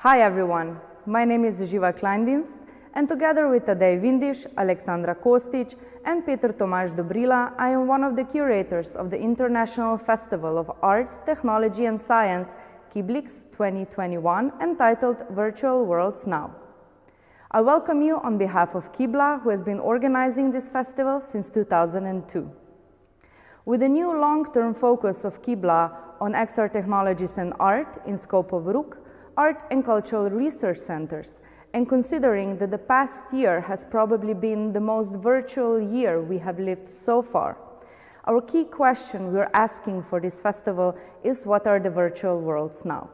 Hi everyone, my name is Živa Kleindienst, and together with Tadej Vindiš, Aleksandra Kostić and Peter Tomaž Dobrila, I am one of the curators of the International Festival of Arts, Technology and Science, KIBLIX 2021, entitled Virtual Worlds Now. I welcome you on behalf of KIBLA, who has been organizing this festival since 2002. With the new long-term focus of KIBLA on XR technologies and art in scope of RUC, Art and Cultural Research Centers, and considering that the past year has probably been the most virtual year we have lived so far, our key question we're asking for this festival is, what are the virtual worlds now?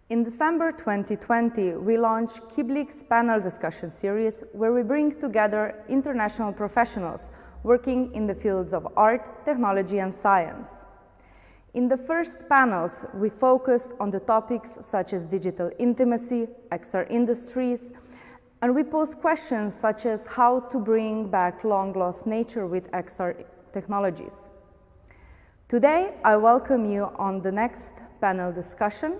In December 2020, we launched KIBLIX panel discussion series, where we bring together international professionals working in the fields of art, technology and science. In the first panels, we focused on the topics such as digital intimacy, XR industries, and we posed questions such as how to bring back long-lost nature with XR technologies. Today, I welcome you on the next panel discussion.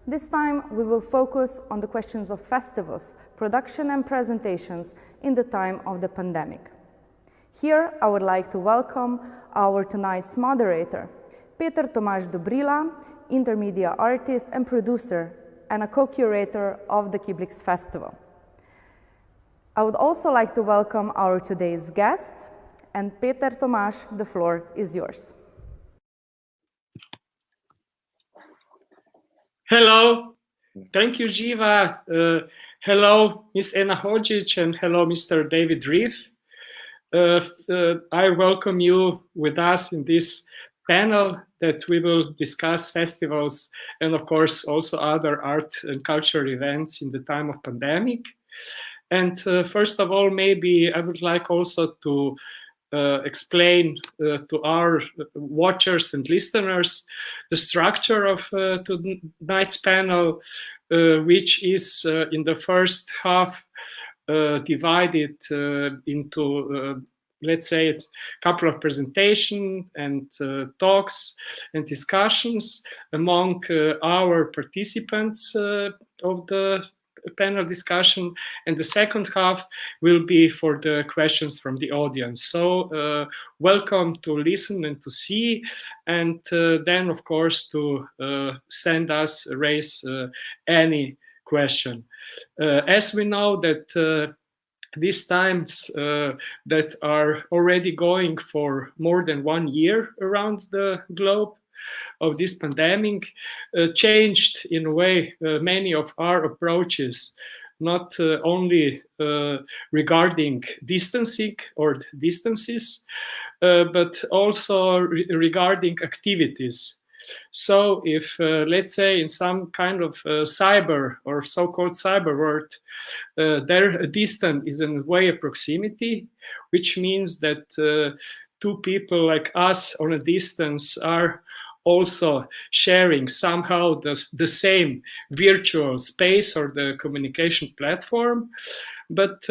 This time, we will focus on the questions of festivals, production and presentations in the time of the pandemic. Here, I would like to welcome our tonight's moderator, Peter Tomaž Dobrila, intermedia artist and producer, and a co-curator of the KIBLIX Festival. I would also like to welcome our today's guests, and Peter Tomaž, the floor is yours. Hello, thank you, Živa. Hello, Ms. Ena Hodzic, and hello, Mr. David Reef. I welcome you with us in this panel that we will discuss festivals and of course also other art and cultural events in the time of pandemic. And first of all, maybe I would like also to explain to our watchers and listeners the structure of tonight's panel, which is in the first half divided into let's say a couple of presentations and talks and discussions among our participants of the panel discussion, and the second half will be for the questions from the audience. So welcome to listen and to see, and then of course to raise any question. As we know that these times that are already going for more than 1 year around the globe of this pandemic changed in a way many of our approaches, not only regarding distancing or distances, but also regarding activities. So if, let's say, in some kind of cyber or so-called cyber world, their distance is in a way a proximity, which means that two people like us on a distance are also sharing somehow the same virtual space or the communication platform, but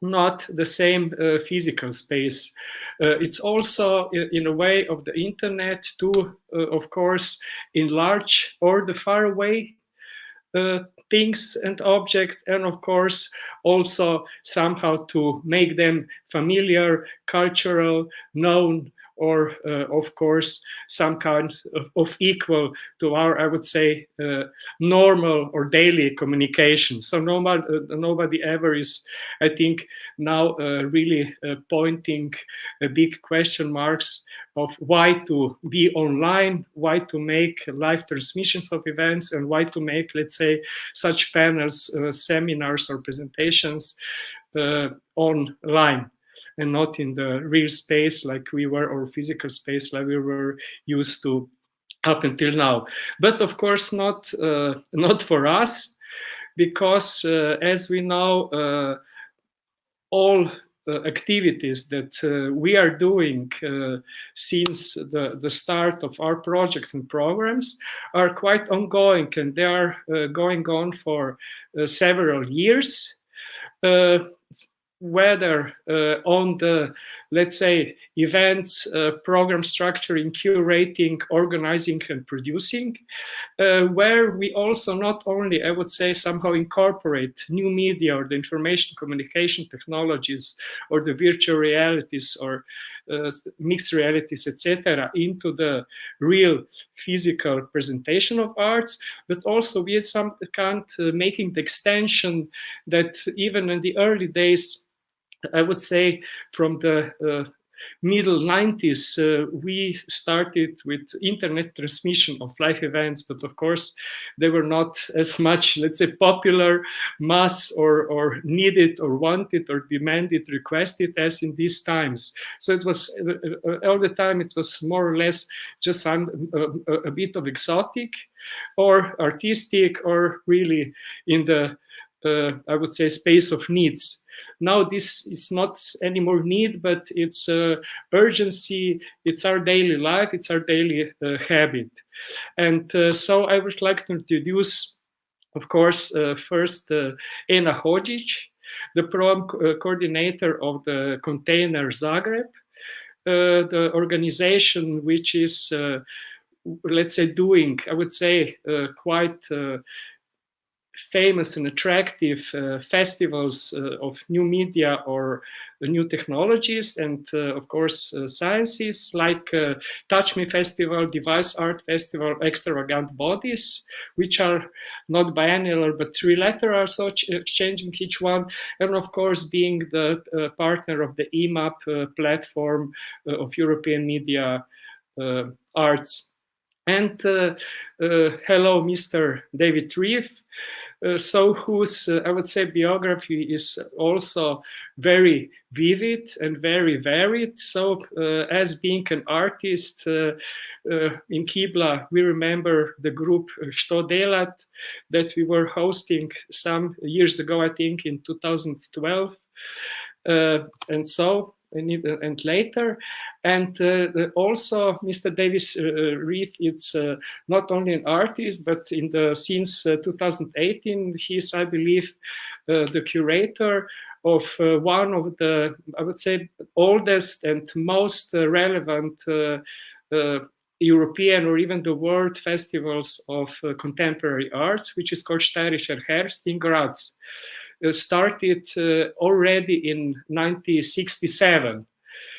not the same physical space. It's also in a way of the internet to, of course, enlarge all the far away things and objects, and of course also somehow to make them familiar, cultural, known, or of course some kind of equal to our, I would say, normal or daily communication. So nobody ever is, I think, now really pointing big question marks of why to be online, why to make live transmissions of events, and why to make, let's say, such panels, seminars or presentations online, and not in the real space like we were, or physical space like we were used to up until now. But of course not for us, because as we know, all activities that we are doing since the start of our projects and programs are quite ongoing, and they are going on for several years. Whether on the let's say, events, program structuring, curating, organizing, and producing, where we also not only, I would say, somehow incorporate new media or the information communication technologies or the virtual realities or mixed realities, etc., into the real physical presentation of arts, but also we some kind making the extension that even in the early days, I would say from the middle 90s, we started with internet transmission of live events, but of course they were not as much, let's say, popular, mass, or needed, or wanted, or demanded, requested as in these times. So it was all the time, it was more or less just a bit of exotic or artistic, or really in the, I would say, space of needs. Now this is not anymore need, but it's urgency, it's our daily life, it's our daily habit. And so I would like to introduce, of course, first Ena Hodzic, the program coordinator of the Container Zagreb, the organization which is, let's say, doing, I would say, quite famous and attractive festivals of new media or new technologies, and of course sciences, like Touch Me Festival, Device Art Festival, Extravagant Bodies, which are not biennial but trilateral, so exchanging each one, and of course being the partner of the EMAP platform of European media arts. And hello, Mr. David Reeve, so whose, I would say, biography is also very vivid and very varied. So as being an artist in Kibla, we remember the group Što delat that we were hosting some years ago, I think in 2012. And so, and later. And also Mr. Davis Reeve is not only an artist, but in the since 2018, he's, I believe, the curator of one of the, I would say, oldest and most relevant European or even the world festivals of contemporary arts, which is called Steirischer Herbst in Graz. Started already in 1967,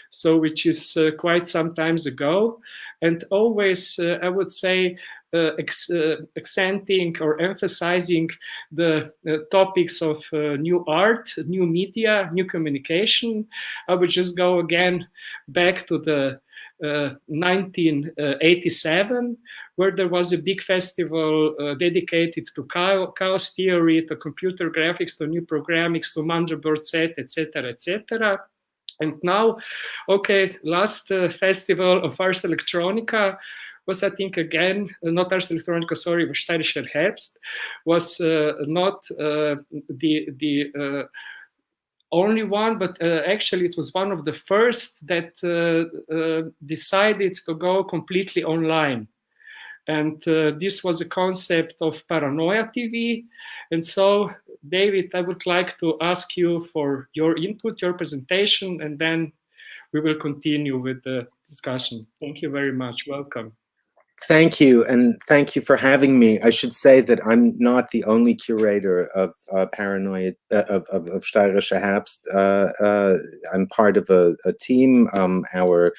so which is quite some times ago, and always, I would say, accenting or emphasizing the topics of new art, new media, new communication. I would just go again back to the 1987, where there was a big festival dedicated to chaos theory, to computer graphics, to new programming, to motherboard set, etc., etc. And now, okay, last festival of Ars Electronica was, I think, again, not Ars Electronica, sorry, was Steirischer Herbst, was not the only one, but actually it was one of the first that decided to go completely online. And this was a concept of Paranoia TV. And so, David, I would like to ask you for your input, your presentation, and then we will continue with the discussion. Thank you very much. Welcome. Thank you, and thank you for having me. I should say that I'm not the only curator of Paranoia, of Steirischer Herbst. I'm part of a team. Our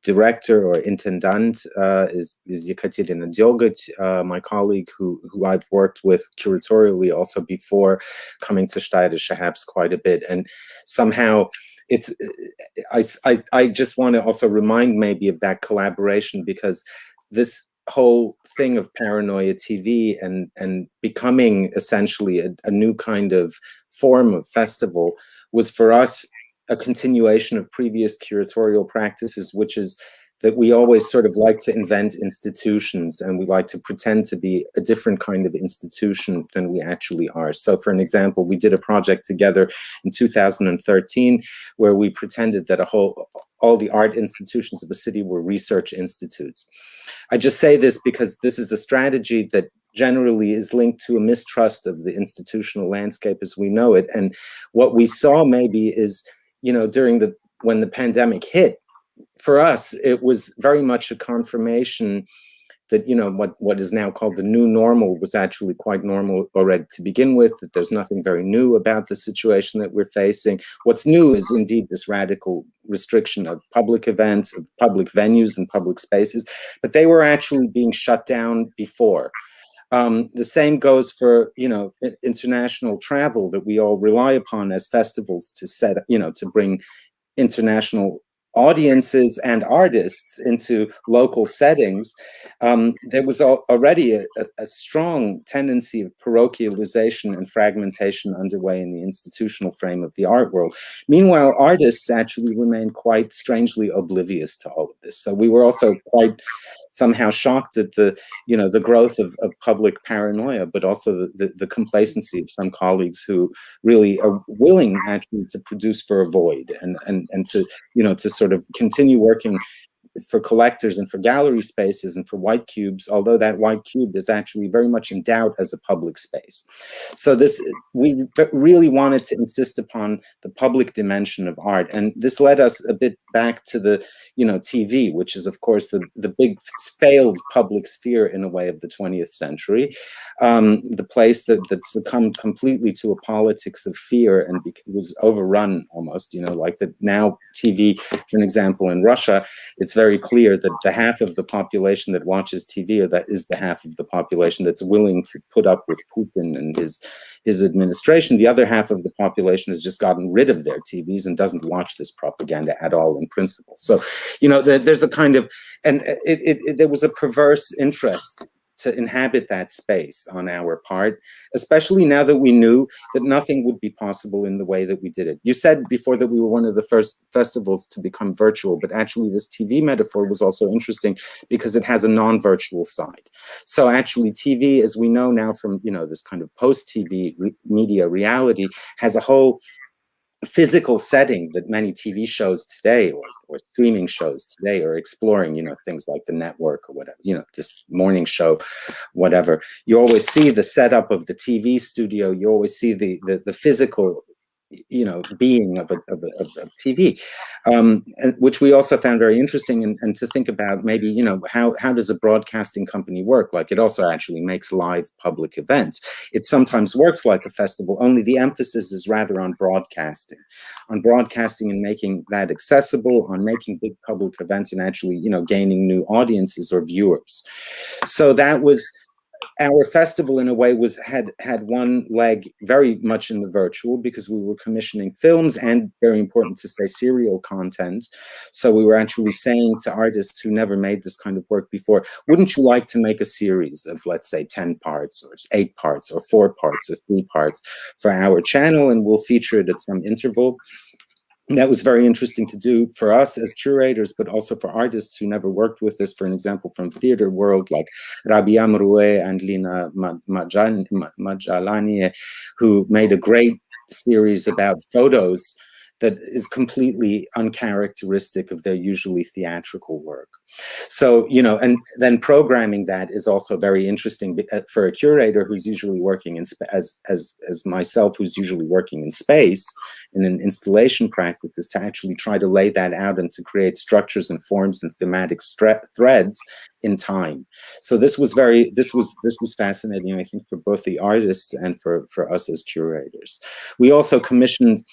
director or intendant is Yekaterina Diogut, my colleague who I've worked with curatorially also before coming to Steirischer Herbst quite a bit. And somehow it's, I just want to also remind maybe of that collaboration, because this whole thing of Paranoia TV and becoming essentially a new kind of form of festival was for us a continuation of previous curatorial practices, which is that we always sort of like to invent institutions, and we like to pretend to be a different kind of institution than we actually are. So for an example, we did a project together in 2013 where we pretended that all the art institutions of the city were research institutes. I just say this because this is a strategy that generally is linked to a mistrust of the institutional landscape as we know it. And what we saw maybe is, you know, during the when the pandemic hit, for us, it was very much a confirmation that, you know, what is now called the new normal was actually quite normal already to begin with, that there's nothing very new about the situation that we're facing. What's new is indeed this radical restriction of public events, of public venues and public spaces, but they were actually being shut down before. The same goes for, you know, international travel that we all rely upon as festivals to set, you know, to bring international audiences and artists into local settings. There was already a strong tendency of parochialization and fragmentation underway in the institutional frame of the art world. Meanwhile, artists actually remained quite strangely oblivious to all of this. So we were also quite somehow shocked at the, you know, the growth of public paranoia, but also the complacency of some colleagues who really are willing actually to produce for a void and to, you know, to sort of continue working for collectors and for gallery spaces and for white cubes, although that white cube is actually very much in doubt as a public space. So this, we really wanted to insist upon the public dimension of art. And this led us a bit back to the, you know, TV, which is of course the big failed public sphere in a way of the 20th century, the place that succumbed completely to a politics of fear and was overrun almost, you know, like that now TV, for an example, in Russia, it's very clear that the half of the population that watches TV, or that is the half of the population that's willing to put up with Putin and his administration. The other half of the population has just gotten rid of their TVs and doesn't watch this propaganda at all in principle. So, you know, there's a kind of, and there was a perverse interest to inhabit that space on our part, especially now that we knew that nothing would be possible in the way that we did it. You said before that we were one of the first festivals to become virtual, but actually this TV metaphor was also interesting because it has a non-virtual side. So actually TV, as we know now from, you know, this kind of post-TV media reality, has a whole physical setting that many TV shows today or streaming shows today are exploring, you know, things like the network or whatever, you know, this morning show, whatever. You always see the setup of the TV studio. You always see the physical, you know, being of TV, and which we also found very interesting, and to think about maybe, you know, how does a broadcasting company work? Like, it also actually makes live public events. It sometimes works like a festival, only the emphasis is rather on broadcasting and making that accessible, on making big public events and actually, you know, gaining new audiences or viewers. So that was, our festival in a way had one leg very much in the virtual, because we were commissioning films and, very important to say, serial content. So we were actually saying to artists who never made this kind of work before, wouldn't you like to make a series of, let's say, 10 parts or 8 parts or 4 parts or 3 parts for our channel, and we'll feature it at some interval. That was very interesting to do for us as curators, but also for artists who never worked with us. For an example, from theater world, like Rabia Mroué and Lina Majalani, who made a great series about photos that is completely uncharacteristic of their usually theatrical work. So, you know, and then programming that is also very interesting for a curator who's usually working in, as myself, who's usually working in space, in an installation practice, is to actually try to lay that out and to create structures and forms and thematic threads in time. So this was fascinating, I think, for both the artists and for us as curators. We also commissioned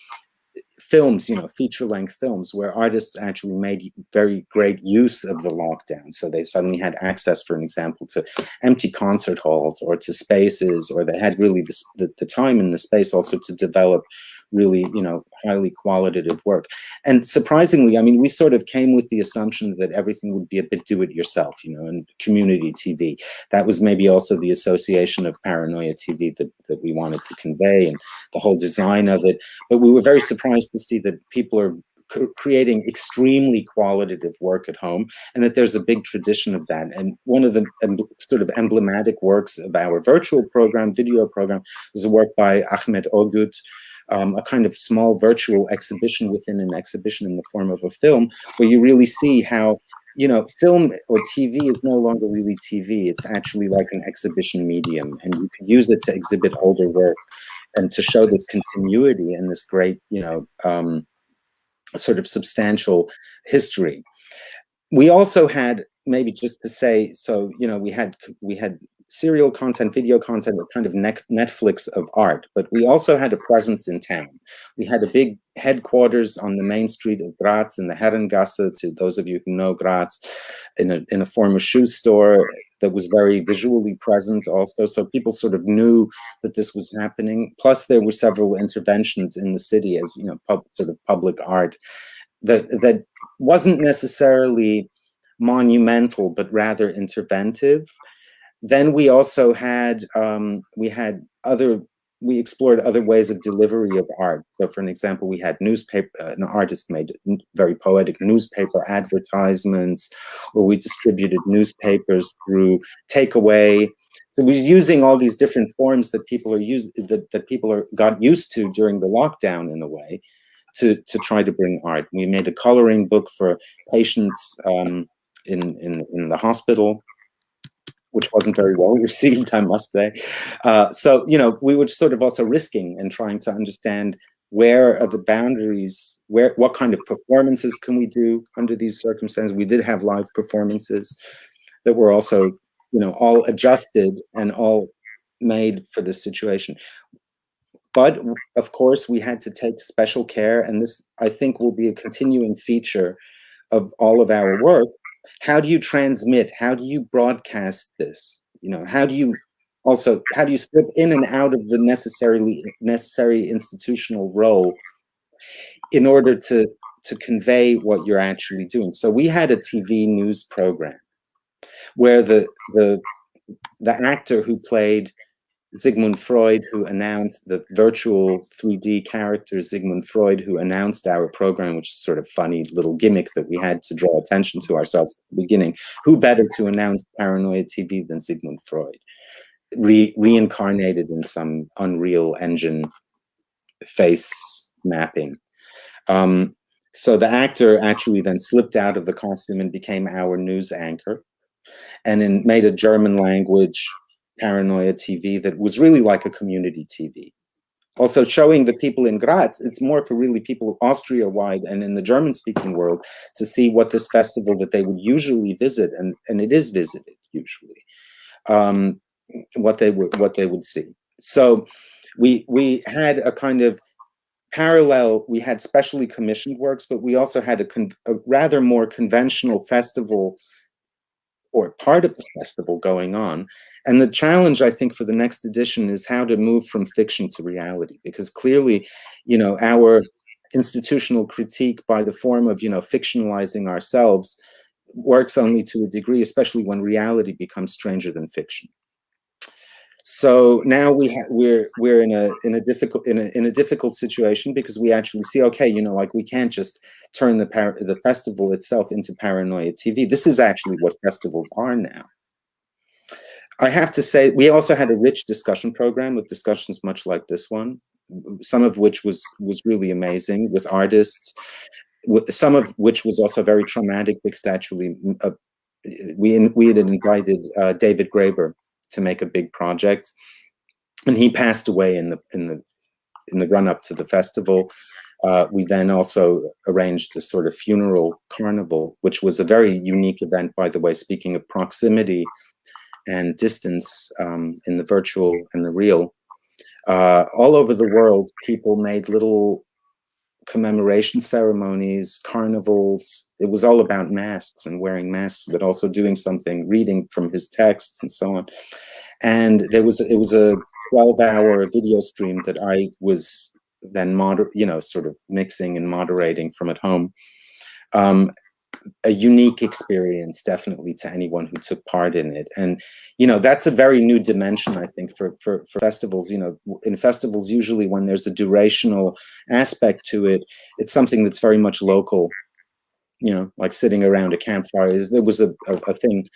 films, you know, feature-length films, where artists actually made very great use of the lockdown. So they suddenly had access, for an example, to empty concert halls or to spaces, or they had really the time and the space also to develop really, you know, highly qualitative work. And surprisingly, I mean, we sort of came with the assumption that everything would be a bit do-it-yourself, you know, and community TV. That was maybe also the association of paranoia TV that we wanted to convey, and the whole design of it. But we were very surprised to see that people are creating extremely qualitative work at home, and that there's a big tradition of that. And one of the sort of emblematic works of our virtual program, video program, was a work by Ahmet Ogut, a kind of small virtual exhibition within an exhibition in the form of a film, where you really see how, you know, film or TV is no longer really TV. It's actually like an exhibition medium, and you can use it to exhibit older work and to show this continuity and this great, you know, sort of substantial history. We also had, maybe just to say, so, you know, we had serial content, video content, a kind of Netflix of art, but we also had a presence in town. We had a big headquarters on the main street of Graz in the Herrengasse, to those of you who know Graz, in a former shoe store that was very visually present also. So people sort of knew that this was happening. Plus there were several interventions in the city as, you know, sort of public art that wasn't necessarily monumental, but rather interventive. Then we also had, we explored other ways of delivery of art. So for an example, we had newspaper, an artist made very poetic newspaper advertisements, or we distributed newspapers through takeaway. So we was using all these different forms that people got used to during the lockdown in a way, to try to bring art. We made a coloring book for patients in the hospital, which wasn't very well received, I must say. So, you know, we were sort of also risking and trying to understand where are the boundaries, what kind of performances can we do under these circumstances. We did have live performances that were also, you know, all adjusted and all made for this situation. But of course, we had to take special care, and this, I think, will be a continuing feature of all of our work. How do you transmit? How do you broadcast this? You know, how do you slip in and out of the necessary institutional role in order to convey what you're actually doing? So we had a TV news program where the actor who played Sigmund Freud, who announced the virtual 3D character Sigmund Freud, who announced our program, which is sort of funny little gimmick that we had to draw attention to ourselves at the beginning. Who better to announce Paranoia TV than Sigmund Freud, reincarnated in some Unreal Engine face mapping. So the actor actually then slipped out of the costume and became our news anchor, and made a German language Paranoia TV that was really like a community TV. Also showing the people in Graz, it's more for really people Austria-wide and in the German-speaking world to see what this festival that they would usually visit, and it is visited usually, what they would see. So we had a kind of parallel, we had specially commissioned works, but we also had a rather more conventional festival, or part of the festival, going on. And the challenge, I think, for the next edition is how to move from fiction to reality, because clearly, you know, our institutional critique by the form of, you know, fictionalizing ourselves works only to a degree, especially when reality becomes stranger than fiction. So now we're in a difficult situation, because we actually see, okay, you know, like, we can't just turn the festival itself into Paranoia TV. This is actually what festivals are now. I have to say, we also had a rich discussion program with discussions much like this one, some of which was really amazing, with artists, some of which was also very traumatic, because actually we had invited David Graeber to make a big project, and he passed away in the run-up to the festival. We then also arranged a sort of funeral carnival, which was a very unique event, by the way, speaking of proximity and distance in the virtual and the real. All over the world, people made little commemoration ceremonies, carnivals. It was all about masks and wearing masks, but also doing something, reading from his texts and so on. And it was a 12-hour video stream that I was then sort of mixing and moderating from at home. A unique experience, definitely, to anyone who took part in it. And, you know, that's a very new dimension, I think, for festivals. You know, in festivals, usually when there's a durational aspect to it, it's something that's very much local, you know, like sitting around a campfire. There was a thing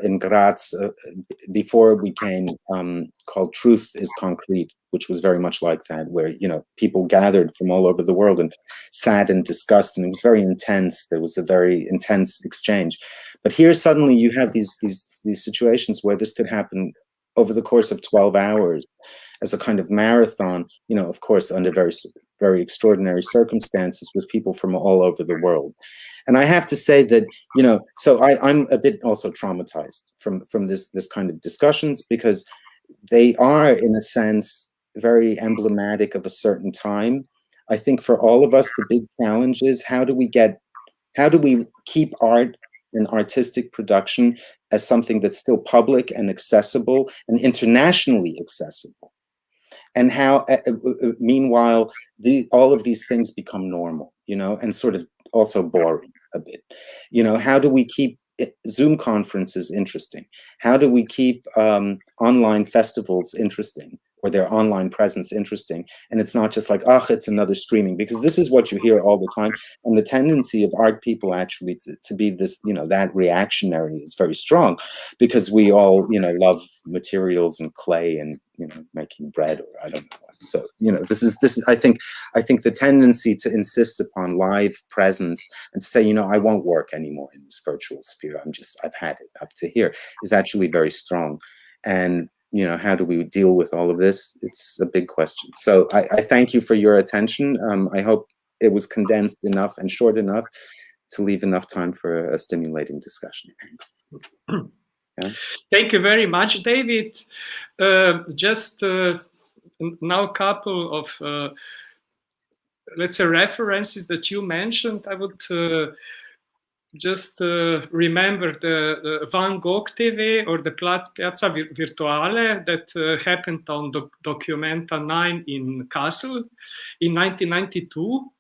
in Graz before we came called Truth is Concrete, which was very much like that, where, you know, people gathered from all over the world and sat and discussed, and it was very intense. There was a very intense exchange. But here suddenly you have these situations where this could happen over the course of 12 hours as a kind of marathon, you know, of course, under very very extraordinary circumstances with people from all over the world. And I have to say that, you know, so I'm a bit also traumatized from this kind of discussions, because they are, in a sense, very emblematic of a certain time. I think for all of us, the big challenge is how do we keep art and artistic production as something that's still public and accessible and internationally accessible? And how, meanwhile, all of these things become normal, you know, and sort of also boring a bit. You know, how do we keep Zoom conferences interesting? How do we keep online festivals interesting, or their online presence interesting? And it's not just like, oh, it's another streaming, because this is what you hear all the time. And the tendency of art people actually to be this, you know, that reactionary is very strong, because we all, you know, love materials and clay and, you know, making bread, or I don't know. So, you know, this is I think the tendency to insist upon live presence and to say, you know, I won't work anymore in this virtual sphere, I've had it up to here, is actually very strong. And, you know, how do we deal with all of this? It's a big question. So I thank you for your attention. I hope it was condensed enough and short enough to leave enough time for a stimulating discussion. Yeah. Thank you very much, David. Just now a couple of, let's say, references that you mentioned. I would just remember the Van Gogh TV, or the Piazza Virtuale, that happened on Documenta 9 in Kassel in 1992.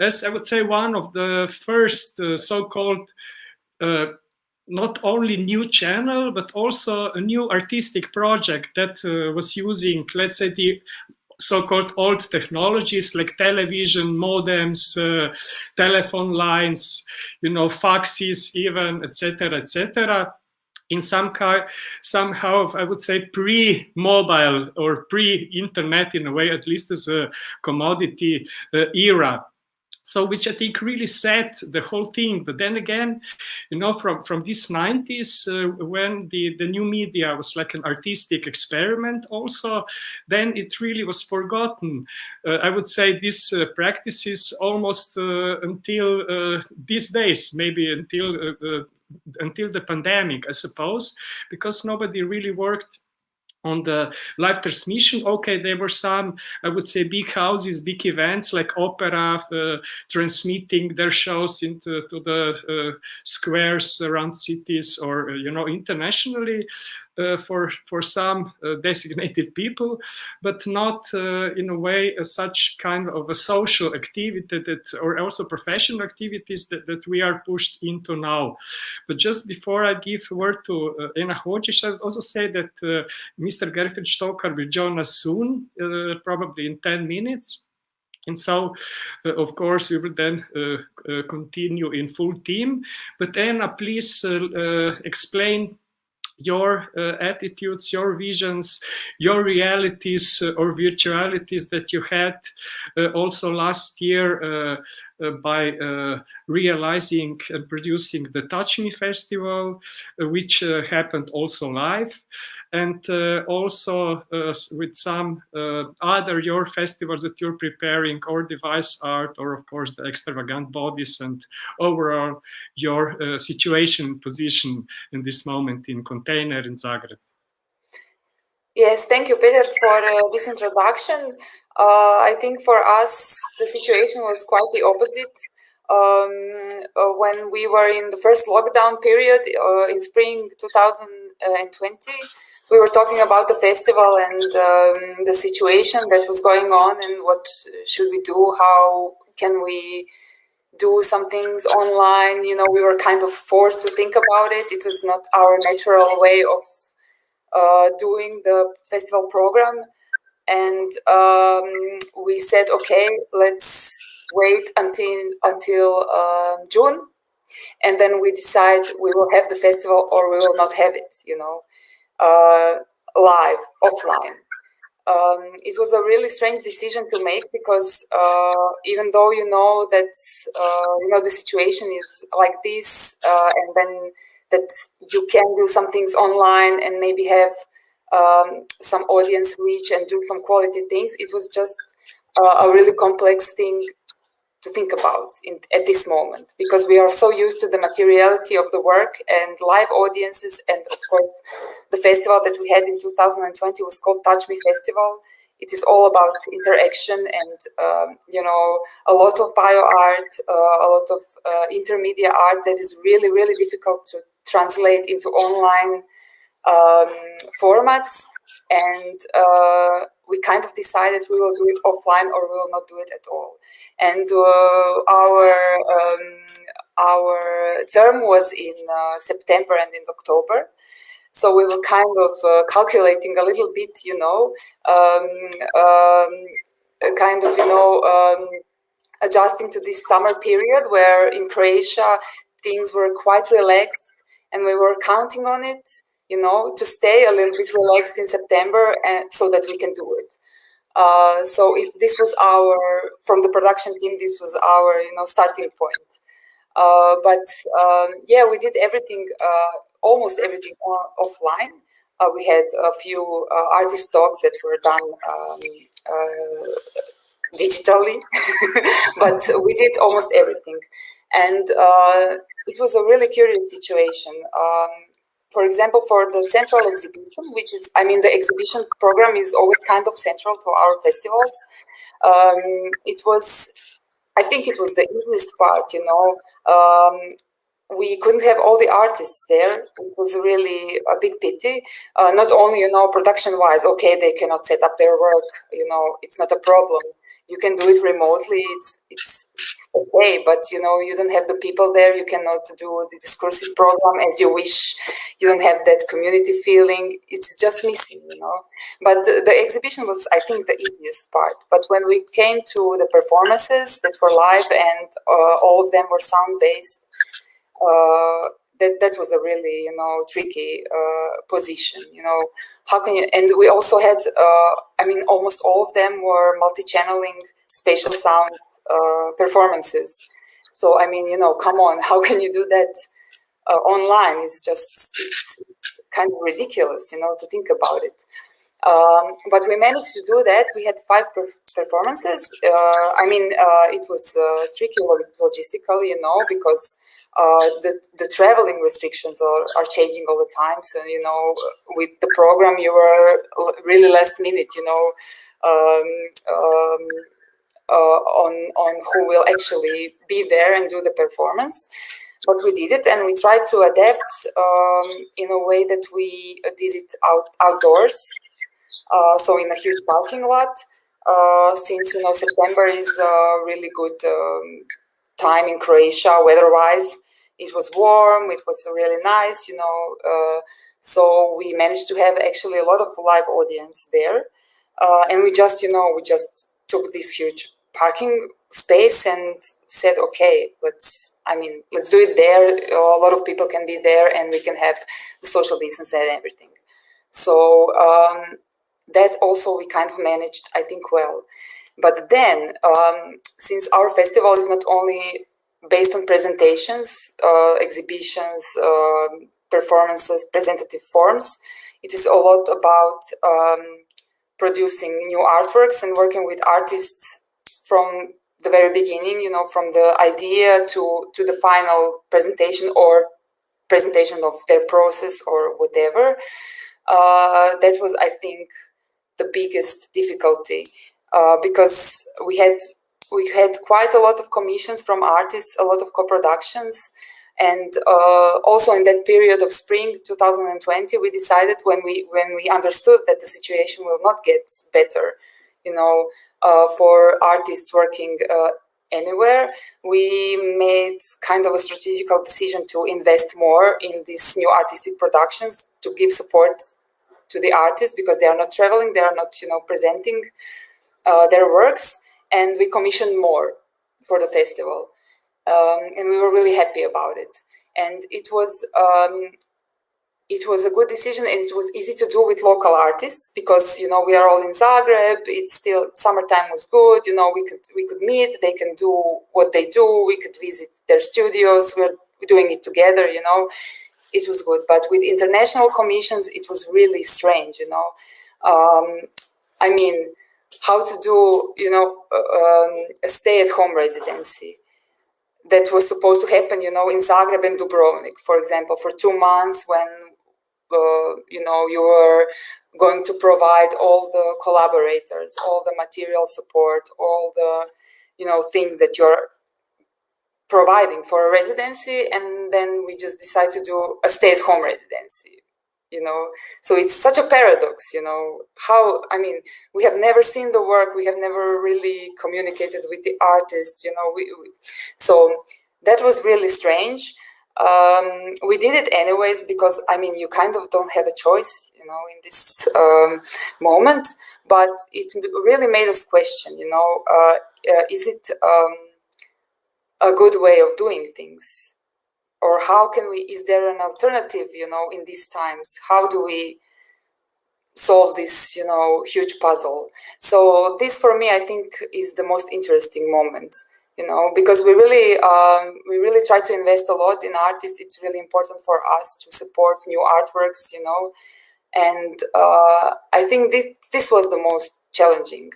As I would say, one of the first so-called not only new channel, but also a new artistic project that was using, let's say, the so-called old technologies like television, modems, telephone lines, you know, faxes even, etc., etc., in somehow, I would say, pre-mobile or pre-internet, in a way, at least as a commodity era. So, which I think really set the whole thing. But then again, you know, from these 90s, when the new media was like an artistic experiment also, then it really was forgotten. I would say these practices almost until these days, maybe until the pandemic, I suppose, because nobody really worked on the live transmission. Okay, there were some, I would say, big houses, big events like opera, transmitting their shows into the squares around cities, or you know, internationally, for some designated people, but not in a way such kind of a social activity that, or also professional activities that we are pushed into now. But just before I give a word to Ena Hodzic, I would also say that Mr. Gerfried Stocker will join us soon, probably in 10 minutes. And so, of course, we will then continue in full team. But Ena, please explain your attitudes, your visions, your realities or virtualities that you had also last year by realizing and producing the Touch Me Festival, which happened also live. And also with some other your festivals that you're preparing, or device art, or of course the extravagant bodies, and overall your situation, position in this moment in Container in Zagreb. Yes, thank you, Peter, for this introduction. I think for us, the situation was quite the opposite. When we were in the first lockdown period in spring 2020, we were talking about the festival and the situation that was going on, and what should we do, how can we do some things online. You know, we were kind of forced to think about it. It was not our natural way of doing the festival program. And we said, okay, let's wait until June, and then we decide we will have the festival or we will not have it, you know, live, offline. It was a really strange decision to make, because even though you know that you know the situation is like this, and then that you can do some things online and maybe have some audience reach and do some quality things, it was just a really complex thing to think about at this moment, because we are so used to the materiality of the work and live audiences. And of course, the festival that we had in 2020 was called Touch Me Festival. It is all about interaction and, a lot of bio art, a lot of intermedia arts that is really, really difficult to translate into online formats. And we kind of decided we will do it offline or we will not do it at all. And our term was in September and in October. So we were kind of calculating a little bit, adjusting to this summer period where in Croatia things were quite relaxed, and we were counting on it, to stay a little bit relaxed in September, and so that we can do it. This was from the production team, this was our, starting point. We did everything, almost everything offline. We had a few artist talks that were done digitally, but we did almost everything. And it was a really curious situation. For example, for the central exhibition, which is, the exhibition program is always kind of central to our festivals. I think it was the easiest part, we couldn't have all the artists there. It was really a big pity. Not only, production-wise, okay, they cannot set up their work, it's not a problem. You can do it remotely, it's okay, but, you don't have the people there. You cannot do the discursive program as you wish. You don't have that community feeling. It's just missing, But the exhibition was, I think, the easiest part. But when we came to the performances that were live and all of them were sound-based, that was a really, tricky position, How can you, and we also had, almost all of them were multi-channeling spatial sound performances. So, come on, how can you do that online? It's kind of ridiculous, to think about it. But we managed to do that. We had 5 performances. It was tricky logistically, because the traveling restrictions are changing all the time. So, with the program, you were really last minute, on who will actually be there and do the performance. But we did it, and we tried to adapt in a way that we did it outdoors. So in a huge parking lot, since, September is a really good time in Croatia, weather-wise. It was warm, it was really nice, so we managed to have actually a lot of live audience there. And we just took this huge parking space and said, okay, let's do it there. A lot of people can be there and we can have the social distance and everything. So that also we kind of managed, I think, well. But then, since our festival is not only based on presentations, exhibitions, performances, presentative forms, it is a lot about producing new artworks and working with artists from the very beginning, from the idea to the final presentation or presentation of their process or whatever. That was, I think, the biggest difficulty. Because we had quite a lot of commissions from artists, a lot of co-productions, and also in that period of spring 2020, we decided when we understood that the situation will not get better, for artists working anywhere, we made kind of a strategical decision to invest more in these new artistic productions to give support to the artists, because they are not traveling, they are not, presenting their works, and we commissioned more for the festival, and we were really happy about it. And it was a good decision, and it was easy to do with local artists, because we are all in Zagreb. It's still summertime was good. We could meet. They can do what they do. We could visit their studios. We're doing it together. It was good. But with international commissions, it was really strange. how to do, a stay-at-home residency that was supposed to happen, in Zagreb and Dubrovnik, for example, for 2 months when, you were going to provide all the collaborators, all the material support, all the, things that you're providing for a residency, and then we just decide to do a stay-at-home residency. So it's such a paradox, how, we have never seen the work, we have never really communicated with the artists, so that was really strange. We did it anyways because, you kind of don't have a choice, in this moment, but it really made us question, is it a good way of doing things? Or how can we, is there an alternative, in these times? How do we solve this, huge puzzle? So this for me, I think, is the most interesting moment, because we really try to invest a lot in artists. It's really important for us to support new artworks, and I think this was the most challenging.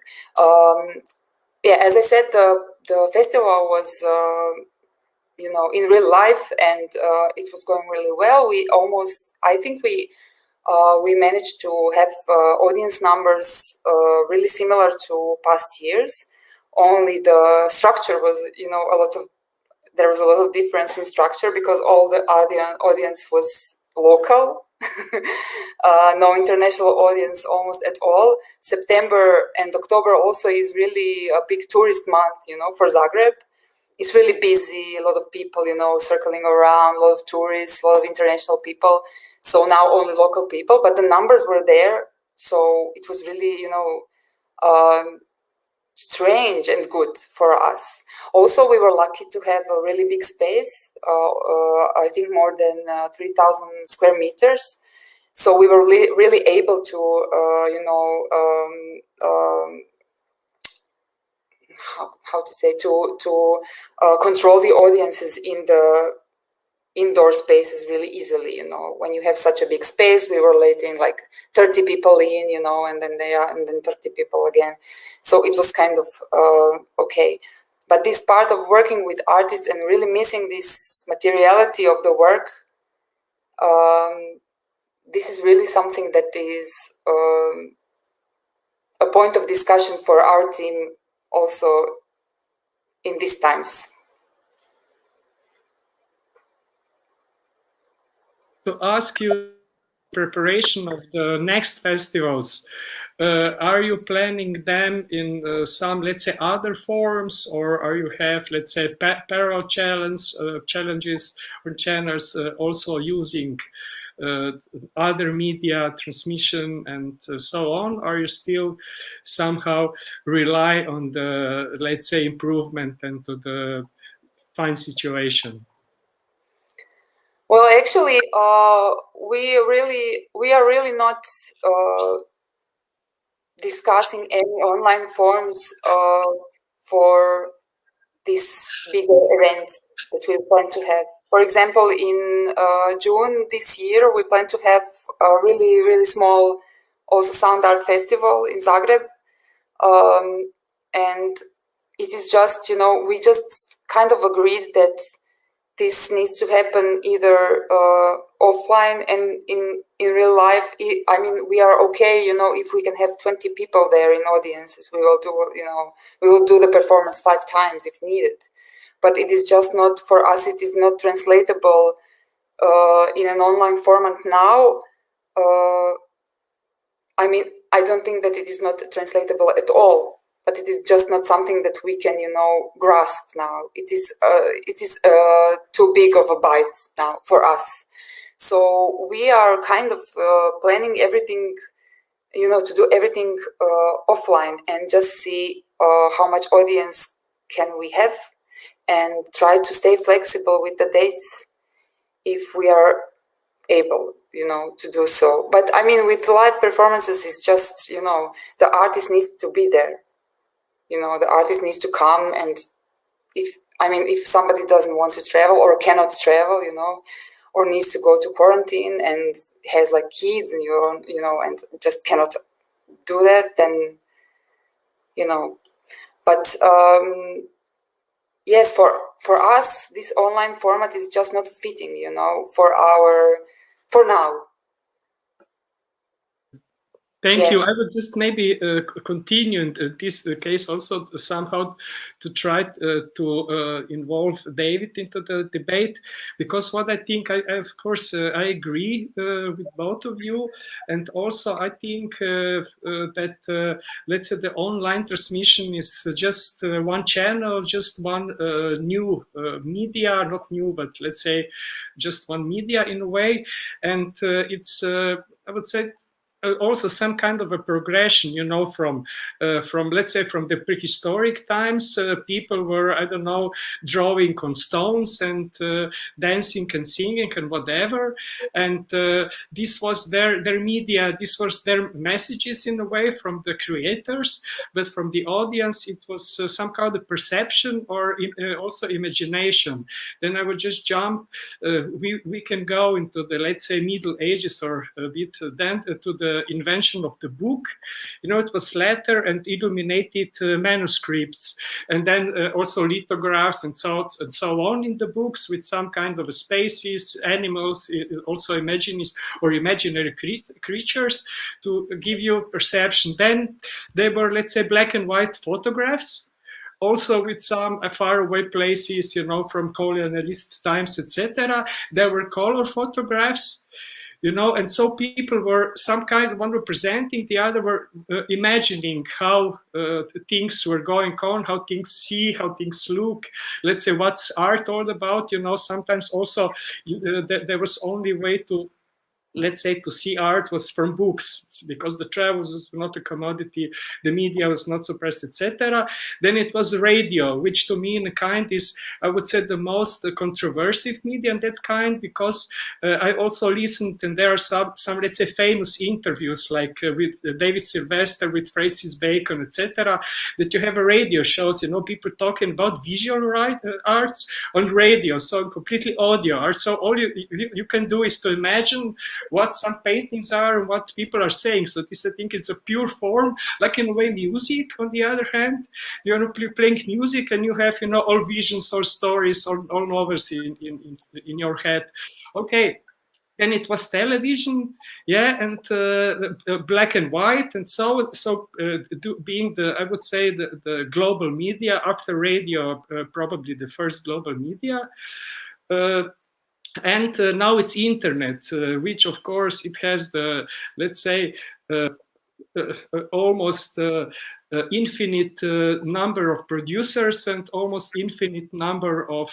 Yeah, as I said, the festival was, in real life, and it was going really well. I think we managed to have audience numbers really similar to past years. Only the structure was, there was a lot of difference in structure because all the audience was local. No international audience almost at all. September and October also is really a big tourist month, for Zagreb. It's really busy, a lot of people, circling around, a lot of tourists, a lot of international people. So now only local people, but the numbers were there. So it was really, strange and good for us. Also, we were lucky to have a really big space, I think more than 3,000 square meters. So we were really able to, how to say, to control the audiences in the indoor spaces really easily. When you have such a big space, we were letting like 30 people in, and then 30 people again. So it was kind of okay. But this part of working with artists and really missing this materiality of the work, this is really something that is a point of discussion for our team also in these times. To ask you, preparation of the next festivals, are you planning them in some, let's say, other forms, or are you have, let's say, parallel challenges or channels also using other media transmission and so on? Are you still somehow rely on the, let's say, improvement and to the fine situation? Well, actually, we are really not discussing any online forms for this bigger event that we plan to have. For example, in June this year, we plan to have a really, really small also sound art festival in Zagreb. And it is just, we just kind of agreed that this needs to happen either offline and in real life. I mean, we are okay, if we can have 20 people there in audiences, we will do, we will do the performance 5 times if needed. But it is just not, for us, it is not translatable in an online format now. I mean, I don't think that it is not translatable at all, but it is just not something that we can, grasp now. It is too big of a bite now for us. So we are kind of planning everything, to do everything offline and just see how much audience can we have and try to stay flexible with the dates if we are able, to do so. But I mean, with live performances, it's just, the artist needs to be there. The artist needs to come, and if somebody doesn't want to travel or cannot travel, or needs to go to quarantine and has like kids and and just cannot do that, then you know. But yes, for us, this online format is just not fitting, you know, for now. Thank you. I would just maybe continue in this case also somehow to try to involve David into the debate, because what I think, of course, I agree with both of you. And also I think that, let's say, the online transmission is just one channel, just one new media, not new, but let's say just one media in a way. And it's, I would say, also some kind of a progression, you know, from let's say from the prehistoric times, people were, I don't know, drawing on stones and dancing and singing and whatever, and this was their media, this was their messages in a way from the creators, but from the audience it was some kind of perception or also imagination. Then I would just jump, we can go into the, let's say, Middle Ages, or then to the invention of the book. You know, it was letter and illuminated manuscripts, and then also lithographs and so on in the books, with some kind of spaces, animals, also imaginary creatures to give you perception. Then they were, let's say, black and white photographs, also with some faraway places, you know, from colonialist times, etc. There were color photographs, you know, and so people were some kind of one representing, the other were imagining how things were going on, how things see, how things look. Let's say, what's art all about, you know. Sometimes also there was only way to, let's say, to see art was from books, because the travel was not a commodity, the media was not suppressed, etc. Then it was radio, which to me in a kind is, I would say, the most controversial media in that kind, because I also listened, and there are some let's say, famous interviews, like with David Sylvester, with Francis Bacon, etc., that you have a radio shows, you know, people talking about visual arts on radio, so completely audio art. So all you can do is to imagine what some paintings are and what people are saying. So this, I think, it's a pure form, like in a way music. On the other hand, you're playing music and you have, you know, all visions or stories or all novels in your head. Okay. Then it was television, yeah, and black and white, and so being the, I would say, the global media after radio, probably the first global media. And now it's internet, which of course it has the, let's say, almost infinite number of producers and almost infinite number of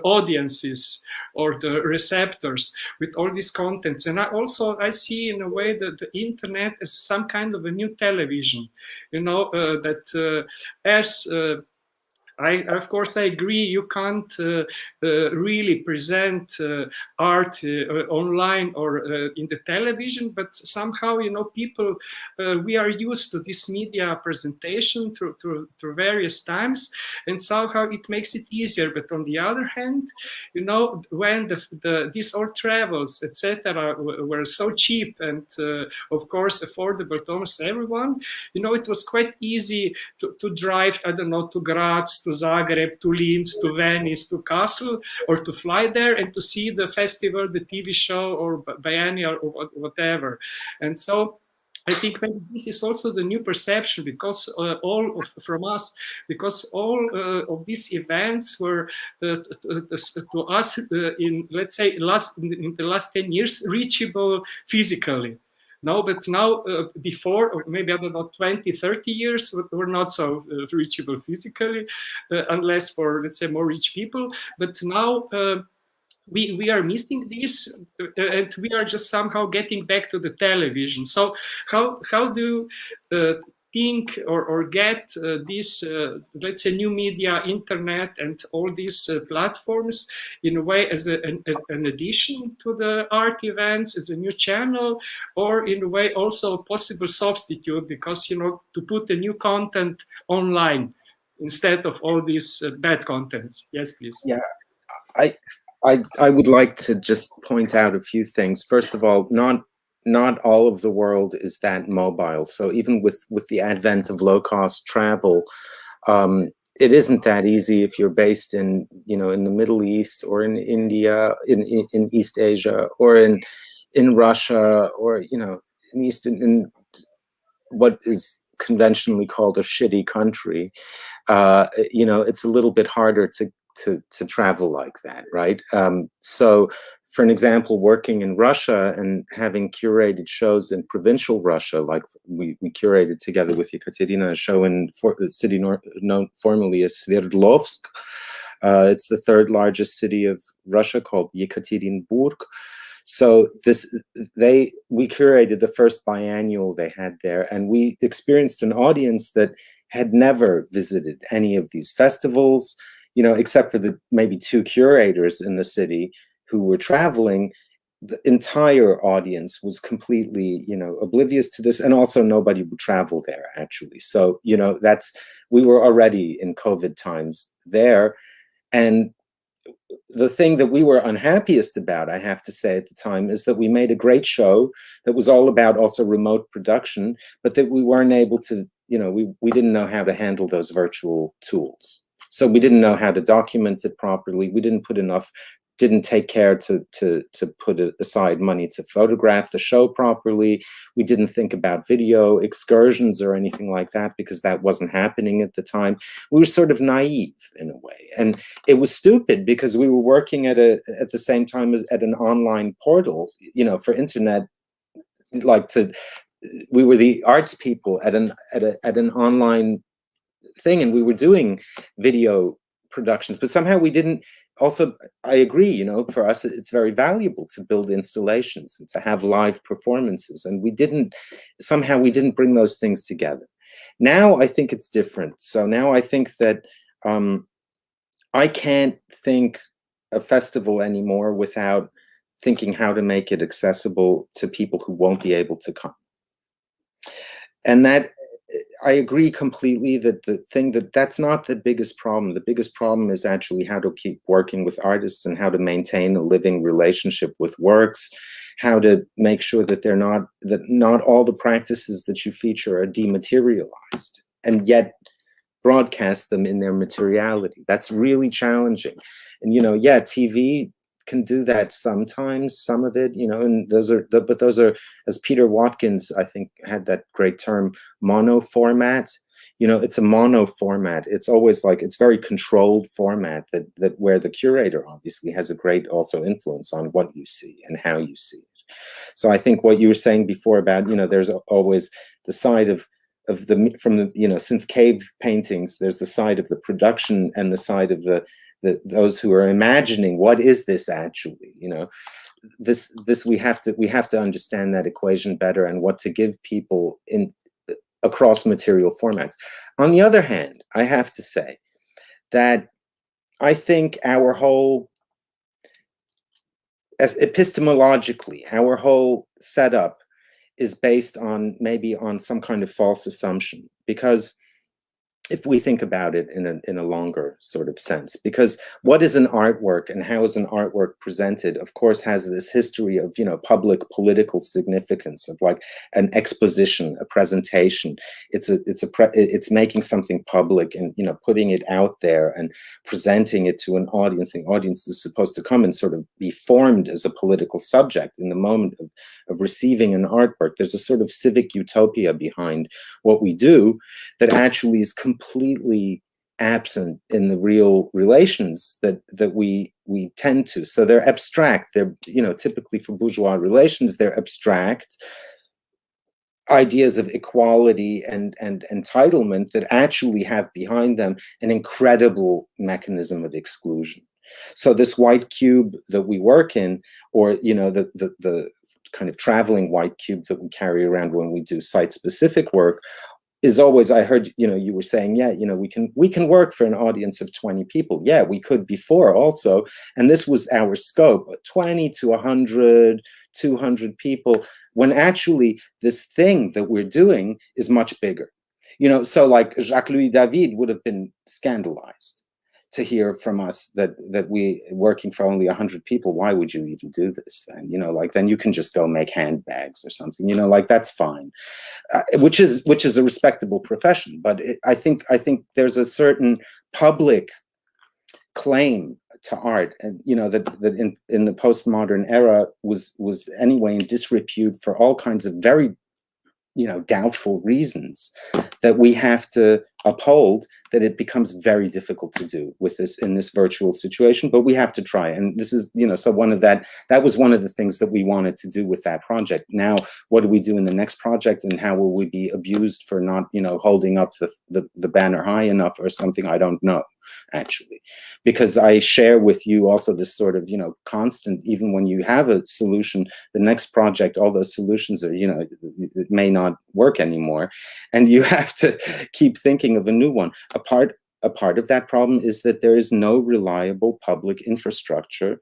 audiences or the receptors with all these contents. And I see in a way that the internet is some kind of a new television, you know, that as of course, I agree, you can't really present art online or in the television, but somehow, you know, people, we are used to this media presentation through various times, and somehow it makes it easier. But on the other hand, you know, when these all travels, etc., were so cheap and, of course, affordable to almost everyone, you know, it was quite easy to drive, I don't know, to Graz, to Zagreb, to Linz, to Venice, to Kassel, or to fly there and to see the festival, the TV show, or biennial, or whatever. And so I think maybe this is also the new perception, because from us, because all of these events were to us in, let's say, in the last 10 years reachable physically. No, but now before, or maybe, I don't know, 20, 30 years, were not so reachable physically, unless for, let's say, more rich people. But now we are missing this, and we are just somehow getting back to the television. So how do you think or get this, let's say, new media, internet, and all these platforms in a way as an addition to the art events, as a new channel, or in a way also a possible substitute, because, you know, to put the new content online instead of all these bad contents? Yes, please. Yeah, I would like to just point out a few things. First of all, not not all of the world is that mobile. So even with the advent of low-cost travel, it isn't that easy if you're based in, you know, in the Middle East or in India, in East Asia, or in Russia, or, you know, in what is conventionally called a shitty country. You know, it's a little bit harder to travel like that, right? So, for an example, working in Russia and having curated shows in provincial Russia, like we curated together with Yekaterina a show in the city known formerly as Sverdlovsk. It's the third largest city of Russia, called Yekaterinburg. So we curated the first biannual they had there, and we experienced an audience that had never visited any of these festivals, you know, except for the maybe 2 curators in the city who were traveling. The entire audience was completely, you know, oblivious to this, and also nobody would travel there, actually. So, you know, we were already in COVID times there. And the thing that we were unhappiest about, I have to say at the time, is that we made a great show that was all about also remote production, but that we weren't able to, you know, we didn't know how to handle those virtual tools. So we didn't know how to document it properly. We didn't take care to put aside money to photograph the show properly. We didn't think about video excursions or anything like that, because that wasn't happening at the time. We were sort of naive in a way, and it was stupid because we were working at the same time as at an online portal, you know, for internet. We were the arts people at an online thing, and we were doing video productions, but somehow we didn't. Also, I agree, you know, for us, it's very valuable to build installations and to have live performances. And we didn't bring those things together. Now I think it's different. So now I think that I can't think a festival anymore without thinking how to make it accessible to people who won't be able to come. And that, I agree completely that that's not the biggest problem. The biggest problem is actually how to keep working with artists and how to maintain a living relationship with works, how to make sure that not all the practices that you feature are dematerialized, and yet broadcast them in their materiality. That's really challenging. And, you know, yeah, TV can do that sometimes, some of it, you know, and those are, as Peter Watkins, I think, had that great term, mono format. You know, it's a mono format. It's always like, it's very controlled format that where the curator obviously has a great also influence on what you see and how you see it. So I think what you were saying before about, you know, there's always the side of you know, since cave paintings, there's the side of the production and the side of those who are imagining, what is this actually, you know, we have to understand that equation better, and what to give people across material formats. On the other hand, I have to say that I think as epistemologically, our whole setup is based on maybe on some kind of false assumption, because if we think about it in a longer sort of sense, because what is an artwork and how is an artwork presented, of course, has this history of, you know, public political significance, of like an exposition, a presentation. It's making something public and, you know, putting it out there and presenting it to an audience. The audience is supposed to come and sort of be formed as a political subject in the moment of receiving an artwork. There's a sort of civic utopia behind what we do that actually is completely absent in the real relations that we tend to. So they're abstract. They're, you know, typically for bourgeois relations, they're abstract ideas of equality and entitlement that actually have behind them an incredible mechanism of exclusion. So this white cube that we work in, or, you know, the kind of traveling white cube that we carry around when we do site-specific work, is always, I heard, you know, you were saying, yeah, you know, we can work for an audience of 20 people. Yeah, we could before also. And this was our scope, 20 to 100, 200 people, when actually this thing that we're doing is much bigger. You know, so like Jacques-Louis David would have been scandalized to hear from us that we working for only 100 people. Why would you even do this then? You know, like, then you can just go make handbags or something, you know, like, that's fine. Which is a respectable profession, but I think there's a certain public claim to art, and you know, that in the postmodern era was anyway in disrepute for all kinds of very, you know, doubtful reasons that we have to uphold, that it becomes very difficult to do with this in this virtual situation, but we have to try. And this is, you know, so that was one of the things that we wanted to do with that project. Now, what do we do in the next project, and how will we be abused for not, you know, holding up the banner high enough or something? I don't know, actually, because I share with you also this sort of, you know, constant, even when you have a solution, the next project, all those solutions are, you know, it may not work anymore, and you have to keep thinking of a new one. A part of that problem is that there is no reliable public infrastructure.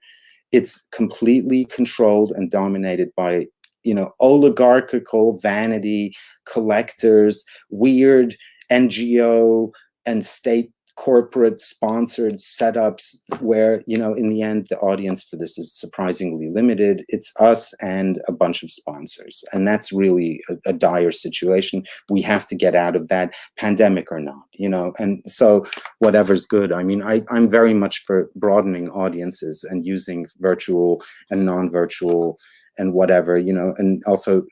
It's completely controlled and dominated by, you know, oligarchical vanity, collectors, weird NGO and state corporate sponsored setups where, you know, in the end, the audience for this is surprisingly limited. It's us and a bunch of sponsors. And that's really a dire situation. We have to get out of that, pandemic or not, you know. And so whatever's good. I mean, I'm very much for broadening audiences and using virtual and non-virtual and whatever, you know, and also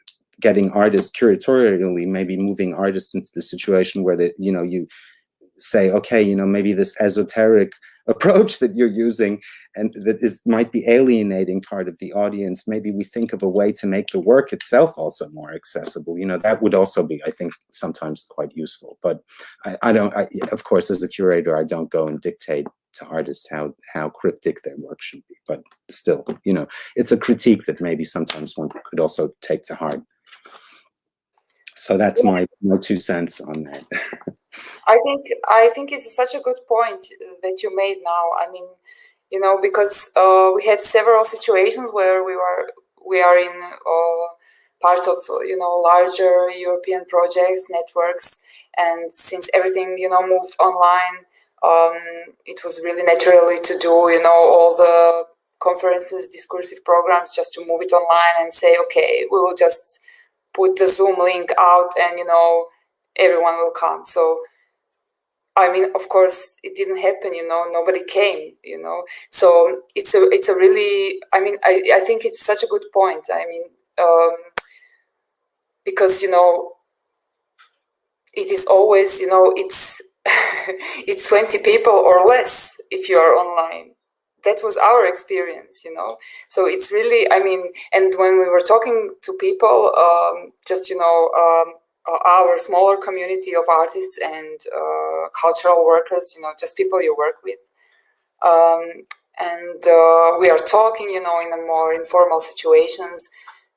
getting artists curatorially, maybe moving artists into the situation where they, you know, you say, okay, you know, maybe this esoteric approach that you're using and that might be alienating part of the audience, maybe we think of a way to make the work itself also more accessible. You know, that would also be, I think, sometimes quite useful. But I don't, of course, as a curator, I don't go and dictate to artists how cryptic their work should be. But still, you know, it's a critique that maybe sometimes one could also take to heart. So that's my 2 cents on that. I think it's such a good point that you made now. I mean, you know, because we had several situations where we are in part of, you know, larger European projects, networks, and since everything, you know, moved online, it was really naturally to do, you know, all the conferences, discursive programs, just to move it online and say, okay, we will just put the Zoom link out and, you know, everyone will come. So, I mean, of course, it didn't happen, you know, nobody came, you know. So it's a really, I mean, I think it's such a good point. I mean, because, you know, it is always, you know, it's, it's 20 people or less if you are online. That was our experience, you know. So it's really, I mean, and when we were talking to people, just, you know, our smaller community of artists and cultural workers, you know, just people you work with. And we are talking, you know, in a more informal situations.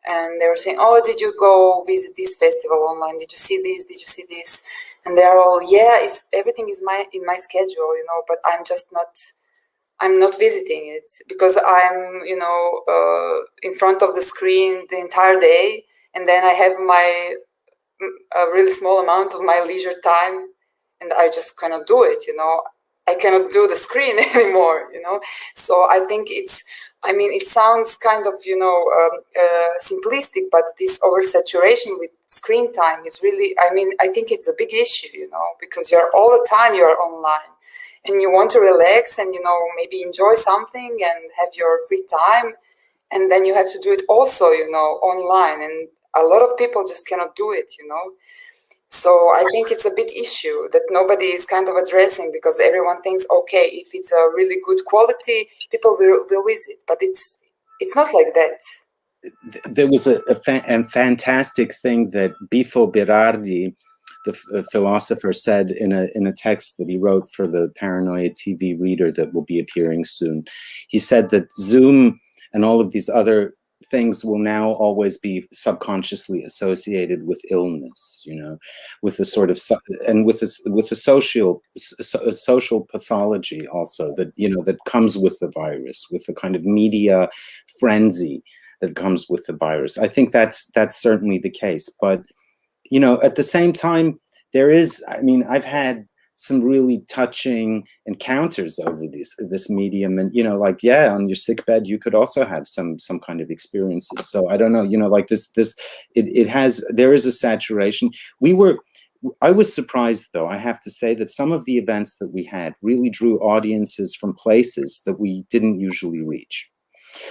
And they were saying, oh, did you go visit this festival online? Did you see this? Did you see this? And they're all, yeah, everything is in my schedule, you know, but I'm not visiting it because I'm, you know, in front of the screen the entire day. And then I have a really small amount of my leisure time and I just cannot do it, you know. I cannot do the screen anymore, you know. So I think I mean, it sounds kind of, you know, simplistic, but this oversaturation with screen time is really, I mean, I think it's a big issue, you know, because you're all the time you're online and you want to relax and, you know, maybe enjoy something and have your free time. And then you have to do it also, you know, online. And a lot of people just cannot do it, you know. So I think it's a big issue that nobody is kind of addressing because everyone thinks, okay, if it's a really good quality, people will visit. But it's not like that. There was a fantastic thing that Bifo Berardi, the philosopher, said in a text that he wrote for the Paranoia TV reader that will be appearing soon. He said that Zoom and all of these other things will now always be subconsciously associated with illness, you know, with a sort of, and with a social pathology also that, you know, that comes with the virus, with the kind of media frenzy that comes with the virus. I think that's certainly the case. But, you know, at the same time, there is, I mean, I've had some really touching encounters over this medium. And, you know, like, yeah, on your sickbed, you could also have some kind of experiences. So I don't know, you know, like there is a saturation. I was surprised, though, I have to say, that some of the events that we had really drew audiences from places that we didn't usually reach.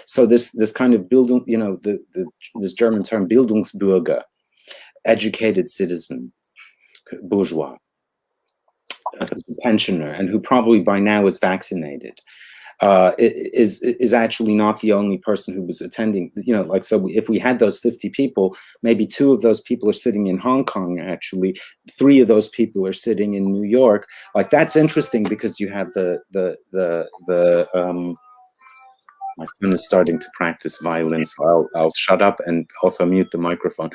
So this kind of Bildung, you know, this German term Bildungsbürger, educated citizen, bourgeois, pensioner, and who probably by now is vaccinated, is actually not the only person who was attending. You know, like, so if we had those 50 people, maybe 2 of those people are sitting in Hong Kong, actually 3 of those people are sitting in New York. Like, that's interesting, because you have my son is starting to practice violin, so I'll shut up and also mute the microphone.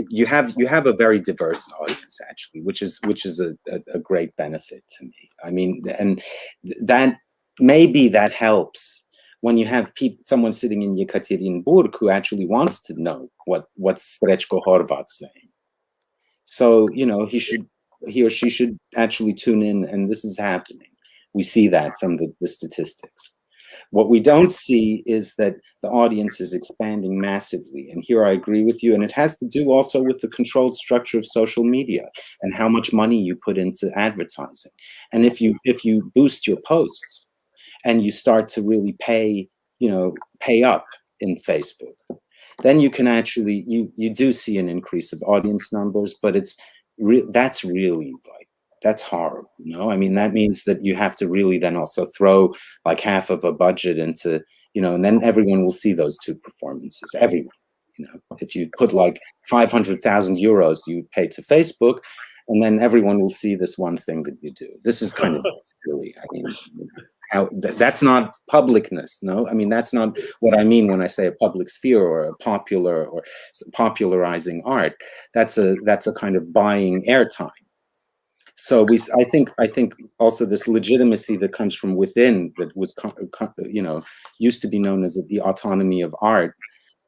You have a very diverse audience, actually, which is a great benefit to me. I mean, and that maybe that helps when you have someone sitting in Yekaterinburg who actually wants to know what's Srečko Horvat saying. So, you know, he or she should actually tune in, and this is happening. We see that from the statistics. What we don't see is that the audience is expanding massively. And here I agree with you. And it has to do also with the controlled structure of social media and how much money you put into advertising. And if you boost your posts and you start to really pay up in Facebook, then you can actually, you do see an increase of audience numbers, but that's really like, that's horrible, you know? I mean, that means that you have to really then also throw like half of a budget into, you know, and then everyone will see those 2 performances, everyone, you know. If you put like 500,000 euros you pay to Facebook, and then everyone will see this one thing that you do. This is kind of silly. I mean, that's not publicness, no? I mean, that's not what I mean when I say a public sphere or a popular or popularizing art. That's a kind of buying airtime. So I think also this legitimacy that comes from within, that was, you know, used to be known as the autonomy of art,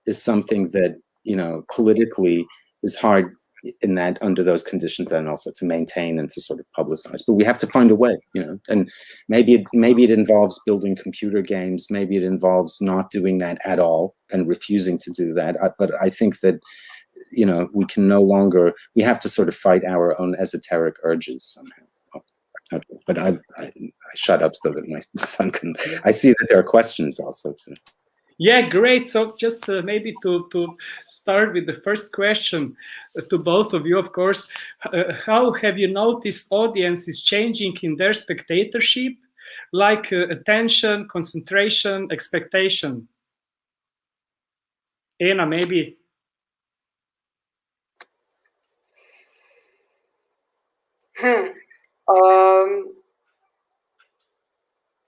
is something that, you know, politically is hard in that, under those conditions, and also to maintain and to sort of publicize. But we have to find a way, you know, and maybe it involves building computer games, maybe it involves not doing that at all and refusing to do that. But I think that, you know, we have to sort of fight our own esoteric urges somehow. Okay. But I shut up so that my son can, I see that there are questions also too. Yeah, great. So just maybe to start with the first question to both of you, of course, how have you noticed audiences changing in their spectatorship, like attention, concentration, expectation? Anna, maybe.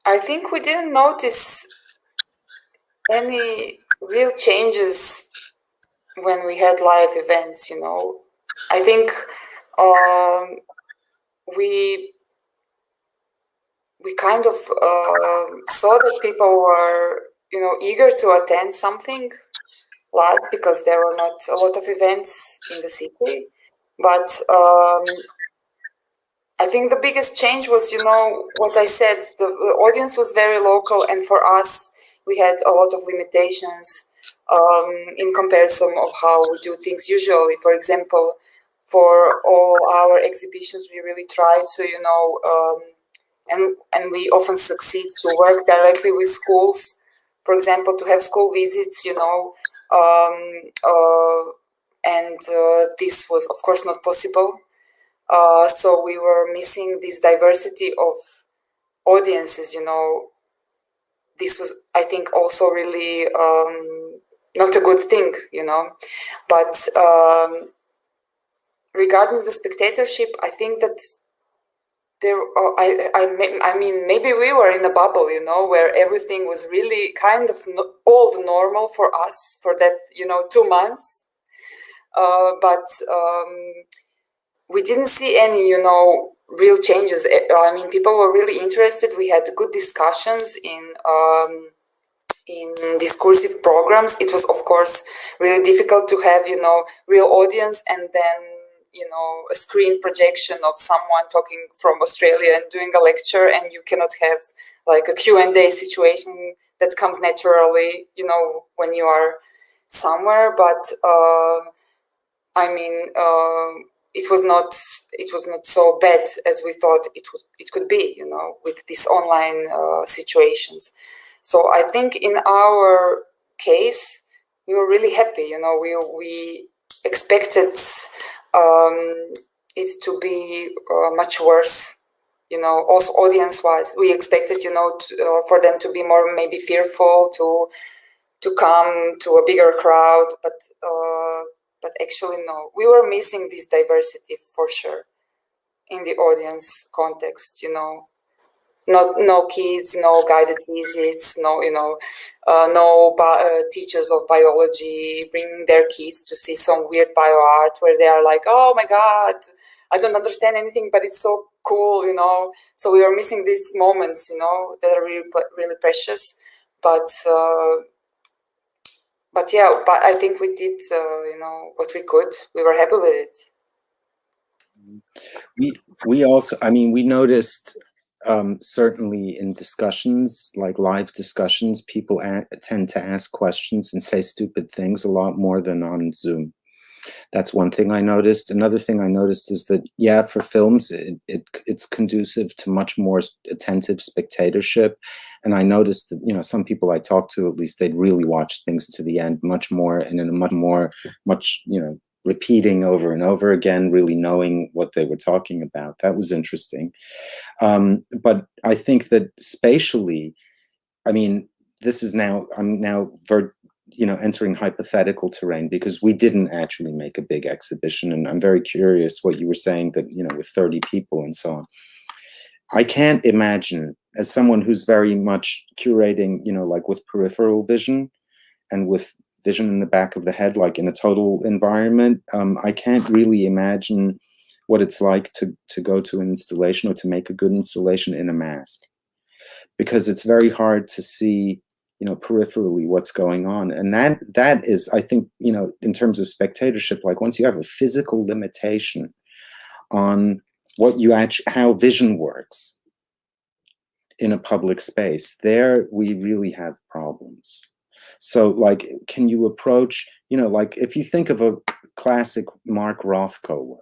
I think we didn't notice any real changes when we had live events, you know. I think we kind of saw that people were, you know, eager to attend something live because there were not a lot of events in the city. But I think the biggest change was, you know, what I said, the audience was very local, and for us, we had a lot of limitations in comparison of how we do things usually. For example, for all our exhibitions, we really try to, you know, and we often succeed to work directly with schools. For example, to have school visits, you know, and this was, of course, not possible. So we were missing this diversity of audiences, you know. This was, I think, also really not a good thing, you know. But regarding the spectatorship, I think that there, I mean, maybe we were in a bubble, you know, where everything was really kind of old normal for us for that, you know, 2 months. But we didn't see any, you know, real changes. I mean, people were really interested. We had good discussions in discursive programs. It was, of course, really difficult to have, you know, real audience and then you know, a screen projection of someone talking from Australia and doing a lecture, and you cannot have like a Q&A situation that comes naturally, you know, when you are somewhere. But I mean, it was not so bad as we thought it could be, you know, with these online situations. So I think in our case, we were really happy, you know, we expected it to be much worse, you know, also audience-wise. We expected, you know, for them to be more maybe fearful to come to a bigger crowd, but actually no. We were missing this diversity for sure in the audience context, you know. No kids, no guided visits, no, you know, teachers of biology bringing their kids to see some weird bio art where they are like, oh my God, I don't understand anything, but it's so cool, you know. So we are missing these moments, you know, that are really, really precious. But yeah, but I think we did, you know, what we could. We were happy with it. We also, I mean, we noticed certainly in discussions, like live discussions, people tend to ask questions and say stupid things a lot more than on Zoom. That's one thing I noticed. Another thing I noticed is that, yeah, for films, it's conducive to much more attentive spectatorship. And I noticed that, you know, some people I talked to, at least, they'd really watch things to the end much more, and in a much, you know, repeating over and over again, really knowing what they were talking about. That was interesting. But I think that spatially, I mean, this is now, I'm now, you know, entering hypothetical terrain, because we didn't actually make a big exhibition. And I'm very curious what you were saying, that, you know, with 30 people and so on. I can't imagine, as someone who's very much curating, you know, like with peripheral vision and with vision in the back of the head, like in a total environment, I can't really imagine what it's like to go to an installation or to make a good installation in a mask, because it's very hard to see, you know, peripherally what's going on. And that is, I think, you know, in terms of spectatorship, like once you have a physical limitation on what you actually, how vision works in a public space, there we really have problems. So like, can you approach, you know, like if you think of a classic Mark Rothko work,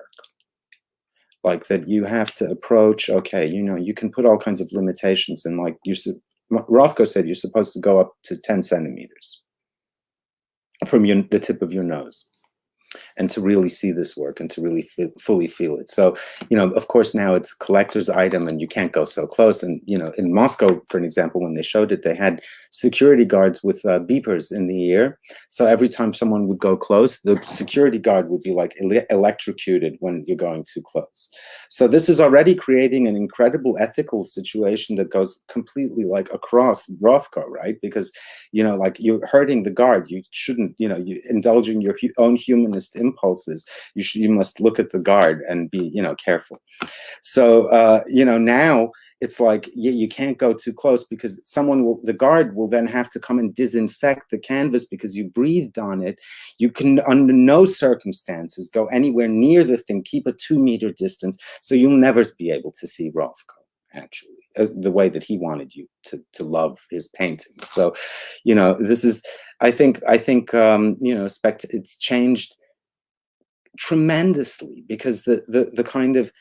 like that you have to approach, okay, you know, you can put all kinds of limitations in, like Rothko said you're supposed to go up to 10 centimeters from the tip of your nose, and to really see this work and to really fully feel it. So, you know, of course now it's a collector's item and you can't go so close. And, you know, in Moscow, for an example, when they showed it, they had security guards with beepers in the ear. So every time someone would go close, the security guard would be like electrocuted when you're going too close. So this is already creating an incredible ethical situation that goes completely like across Rothko, right? Because, you know, like you're hurting the guard. You shouldn't, you know, you indulging your own humanist impulses. You must look at the guard and be, you know, careful. So, you know, now it's like, you can't go too close, because the guard will then have to come and disinfect the canvas because you breathed on it. You can, under no circumstances, go anywhere near the thing. Keep a 2-meter distance. So you'll never be able to see Rothko, actually, the way that he wanted you to love his paintings. So, you know, this is, I think, you know, it's changed tremendously, because the kind of,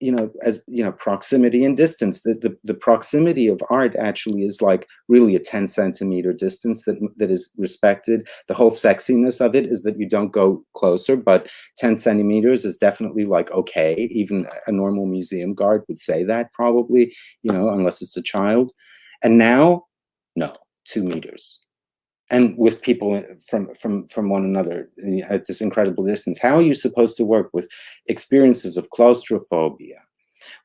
you know, as you know, proximity and distance, the proximity of art actually is like really a 10-centimeter distance that is respected. The whole sexiness of it is that you don't go closer, but 10 centimeters is definitely like okay. Even a normal museum guard would say that, probably, you know, unless it's a child. And now, no, 2 meters. And with people from one another at this incredible distance. How are you supposed to work with experiences of claustrophobia,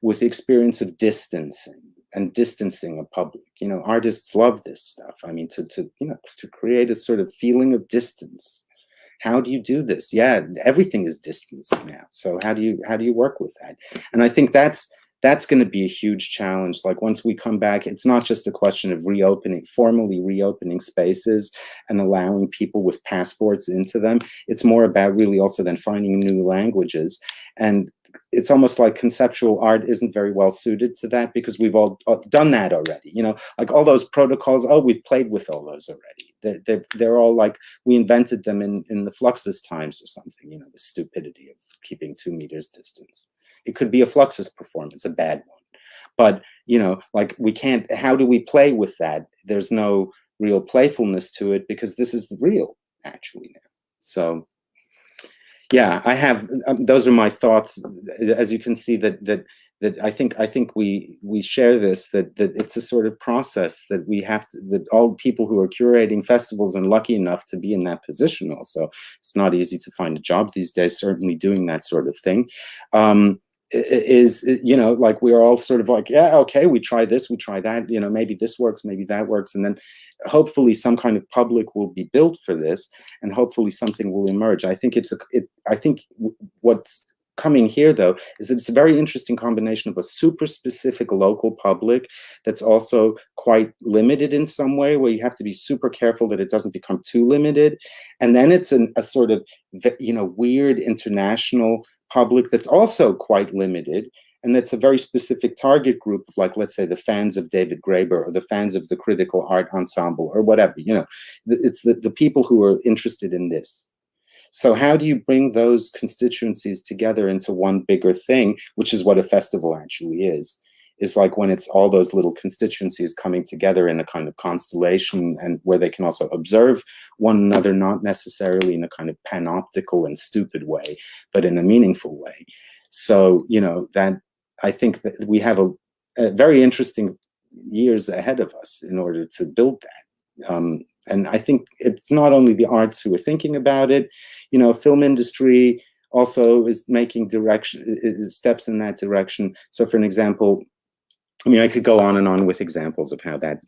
with experience of distancing and distancing of public? You know, artists love this stuff. I mean, to you know, to create a sort of feeling of distance. How do you do this? Yeah, everything is distance now. So how do you work with that? And I think that's that's going to be a huge challenge. Like once we come back, it's not just a question of formally reopening spaces and allowing people with passports into them. It's more about really also then finding new languages. And it's almost like conceptual art isn't very well suited to that, because we've all done that already. You know, like all those protocols, oh, we've played with all those already. They're all like, we invented them in the Fluxus times or something, you know, the stupidity of keeping 2 meters distance. It could be a Fluxus performance, a bad one. But, you know, like we can't, how do we play with that? There's no real playfulness to it, because this is real actually now. So yeah, I have, those are my thoughts. As you can see that I think we share this, that it's a sort of process that we have to, that all people who are curating festivals and lucky enough to be in that position also, it's not easy to find a job these days, certainly doing that sort of thing, is, you know, like we're all sort of like, yeah, okay, we try this, we try that, you know, maybe this works, maybe that works, and then hopefully some kind of public will be built for this, and hopefully something will emerge. I think I think what's coming here, though, is that it's a very interesting combination of a super specific local public that's also quite limited in some way, where you have to be super careful that it doesn't become too limited, and then it's a sort of, you know, weird international public that's also quite limited, and that's a very specific target group of, like, let's say the fans of David Graeber or the fans of the Critical Art Ensemble or whatever, you know, it's the people who are interested in this. So how do you bring those constituencies together into one bigger thing, which is what a festival actually is like when it's all those little constituencies coming together in a kind of constellation, and where they can also observe one another, not necessarily in a kind of panoptical and stupid way, but in a meaningful way. So, you know, that I think that we have a very interesting years ahead of us in order to build that. And I think it's not only the arts who are thinking about it, you know, film industry also is making steps in that direction. So for an example, I mean, I could go on and on with examples of how that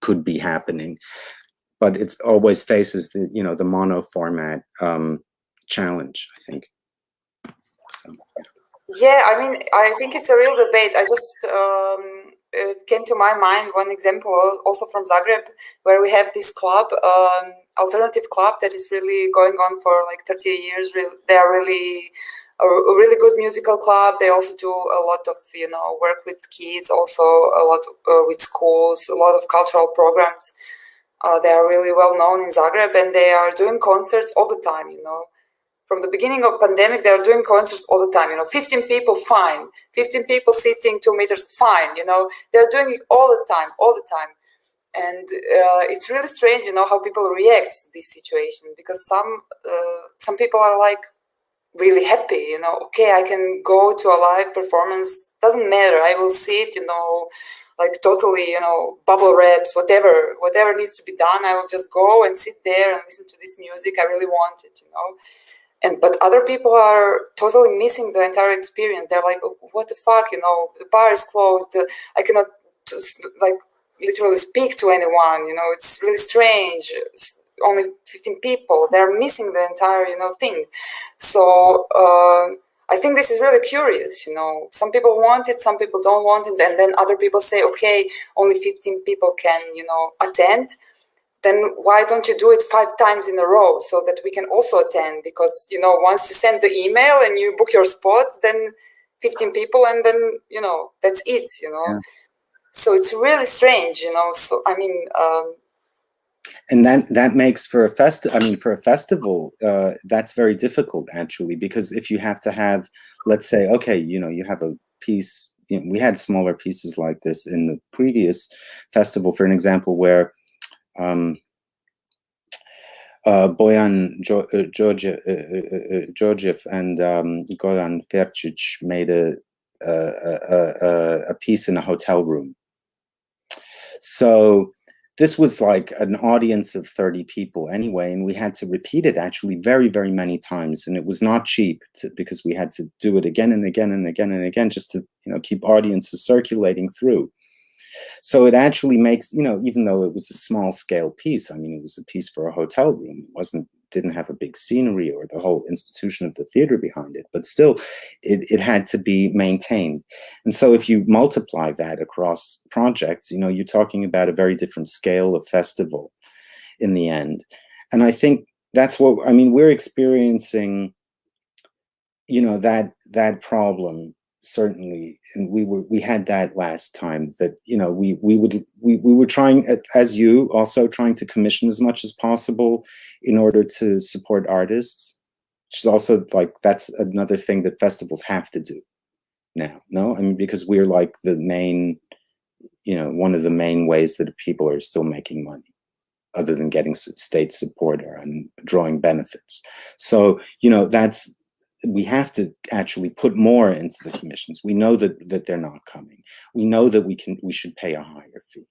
could be happening, but it's always faces the, you know, the mono format challenge, I think. So, yeah, I mean, I think it's a real debate. I just it came to my mind one example also from Zagreb, where we have this club, alternative club, that is really going on for like 30 years. They are really a really good musical club. They also do a lot of, you know, work with kids, also a lot with schools, a lot of cultural programs. They are really well known in Zagreb, and they are doing concerts all the time, you know. From the beginning of pandemic, they are doing concerts all the time, you know, 15 people, fine. 15 people sitting 2 meters, fine, you know. They're doing it all the time. And it's really strange, you know, how people react to this situation, because some people are like really happy, you know, okay, I can go to a live performance, doesn't matter, I will see it, you know, like totally, you know, bubble wraps, whatever needs to be done, I will just go and sit there and listen to this music, I really want it, you know. But other people are totally missing the entire experience. They're like, oh, what the fuck, you know, the bar is closed, I cannot just, like, literally speak to anyone, you know, it's really strange. It's only 15 people, they're missing the entire, you know, thing. So I think this is really curious, you know. Some people want it, some people don't want it, and then other people say, okay, only 15 people can, you know, attend. Then why don't you do it 5 times in a row so that we can also attend? Because, you know, once you send the email and you book your spot, then 15 people, and then, you know, that's it, you know. Yeah. So it's really strange, you know. So, I mean... and that makes for a festival, that's very difficult, actually, because if you have to have, let's say, okay, you know, you have a piece, you know, we had smaller pieces like this in the previous festival, for an example, where Bojan Djordjev and Goran Ferčić made a piece in a hotel room. So this was like an audience of 30 people anyway, and we had to repeat it actually very, very many times, and it was not cheap because we had to do it again and again and again and again just to, you know, keep audiences circulating through. So it actually makes, you know, even though it was a small scale piece, I mean, it was a piece for a hotel room. It wasn't didn't have a big scenery or the whole institution of the theater behind it, but still it had to be maintained. And so if you multiply that across projects, you know, you're talking about a very different scale of festival in the end. And I think that's what, I mean, we're experiencing, you know, that problem, certainly. And we had that last time, that, you know, we were trying, as you, also trying to commission as much as possible in order to support artists, which is also like, that's another thing that festivals have to do now. No, I mean, because we're like the main, you know, one of the main ways that people are still making money, other than getting state support and drawing benefits. So, you know, we have to actually put more into the commissions. We know that they're not coming. We know that we should pay a higher fee.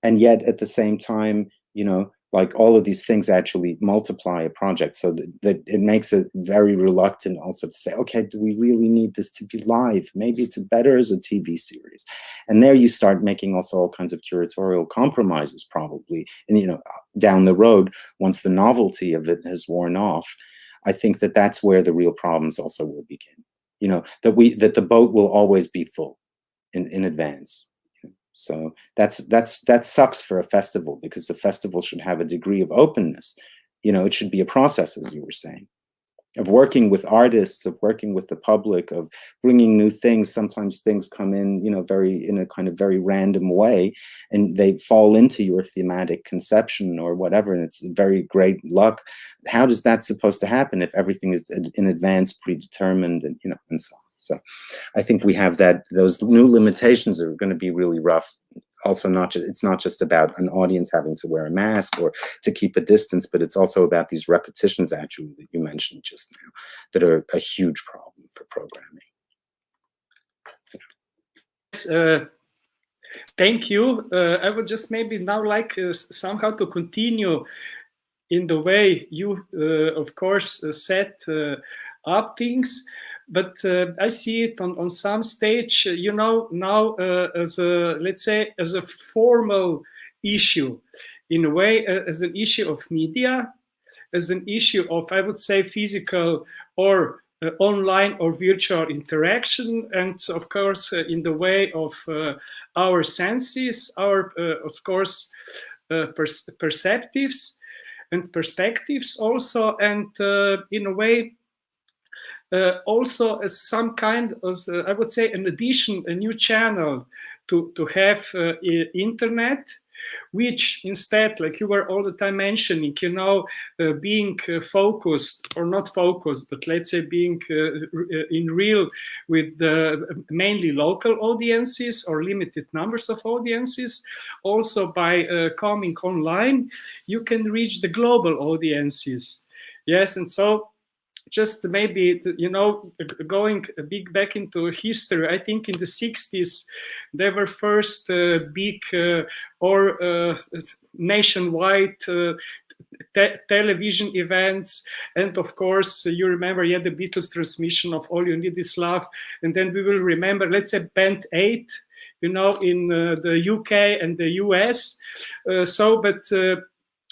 And yet at the same time, you know, like all of these things actually multiply a project, so that it makes it very reluctant also to say, okay, do we really need this to be live? Maybe it's better as a TV series. And there you start making also all kinds of curatorial compromises, probably, and, you know, down the road, once the novelty of it has worn off. I think that that's where the real problems also will begin. You know, that the boat will always be full in advance. So that sucks for a festival, because the festival should have a degree of openness. You know, it should be a process, as you were saying, of working with artists, of working with the public, of bringing new things. Sometimes things come in, you know, in a kind of very random way, and they fall into your thematic conception or whatever, and it's very great luck. How does that supposed to happen if everything is in advance predetermined, and, you know, and so on? So I think we have those new limitations are going to be really rough. Also, it's not just about an audience having to wear a mask or to keep a distance, but it's also about these repetitions, actually, that you mentioned just now, that are a huge problem for programming. Thank you. I would just maybe now like somehow to continue in the way you, of course, set up things. But I see it on some stage, you know, now as a, let's say, as a formal issue, in a way, as an issue of media, as an issue of, I would say, physical or online or virtual interaction, and of course, in the way of our senses, our, of course, perceptives and perspectives also, and in a way, also as some kind of, I would say, an addition, a new channel to have internet, which instead, like you were all the time mentioning, you know, being focused, or not focused, but let's say being in real with the mainly local audiences or limited numbers of audiences. Also by coming online, you can reach the global audiences. Yes, and so just maybe, you know, going a bit back into history, I think in the 60s, there were first big or nationwide television events. And of course, you remember, yeah, the Beatles transmission of All You Need Is Love. And then we will remember, let's say, Band 8, you know, in the UK and the US.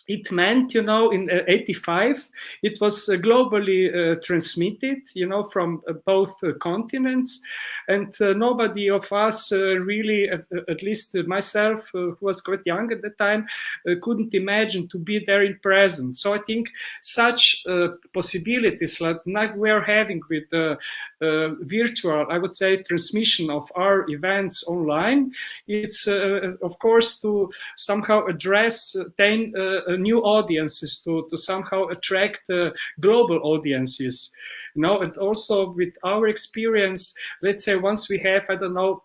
It meant, you know, in 85, it was globally transmitted, you know, from both continents. And nobody of us really, at least myself, who was quite young at the time, couldn't imagine to be there in presence. So I think such possibilities like we are having with virtual, I would say, transmission of our events online, it's, of course, to somehow address new audiences, to somehow attract global audiences, you know. And also with our experience, let's say once we have, I don't know,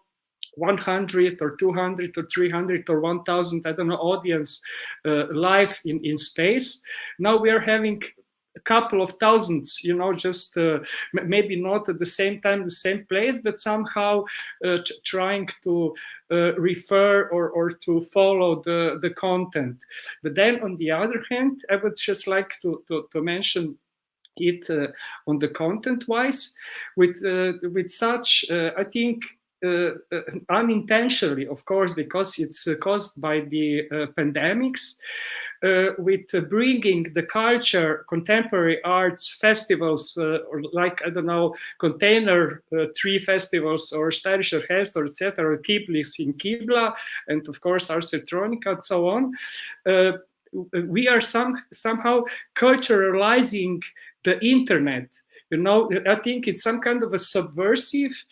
100 or 200 or 300 or 1,000, I don't know, audience live in space, now we are having a couple of thousands, you know, just maybe not at the same time, the same place, but somehow trying to refer or to follow the content. But then on the other hand, I would just like to mention it on the content wise, with such, I think, unintentionally, of course, because it's caused by the pandemics, with bringing the culture, contemporary arts festivals, or like, I don't know, container tree festivals or Steirischer Herbst or etc., KIBLIX in Kibla, and of course Arcetronica and so on. We are somehow culturalizing the internet. You know, I think it's some kind of a subversive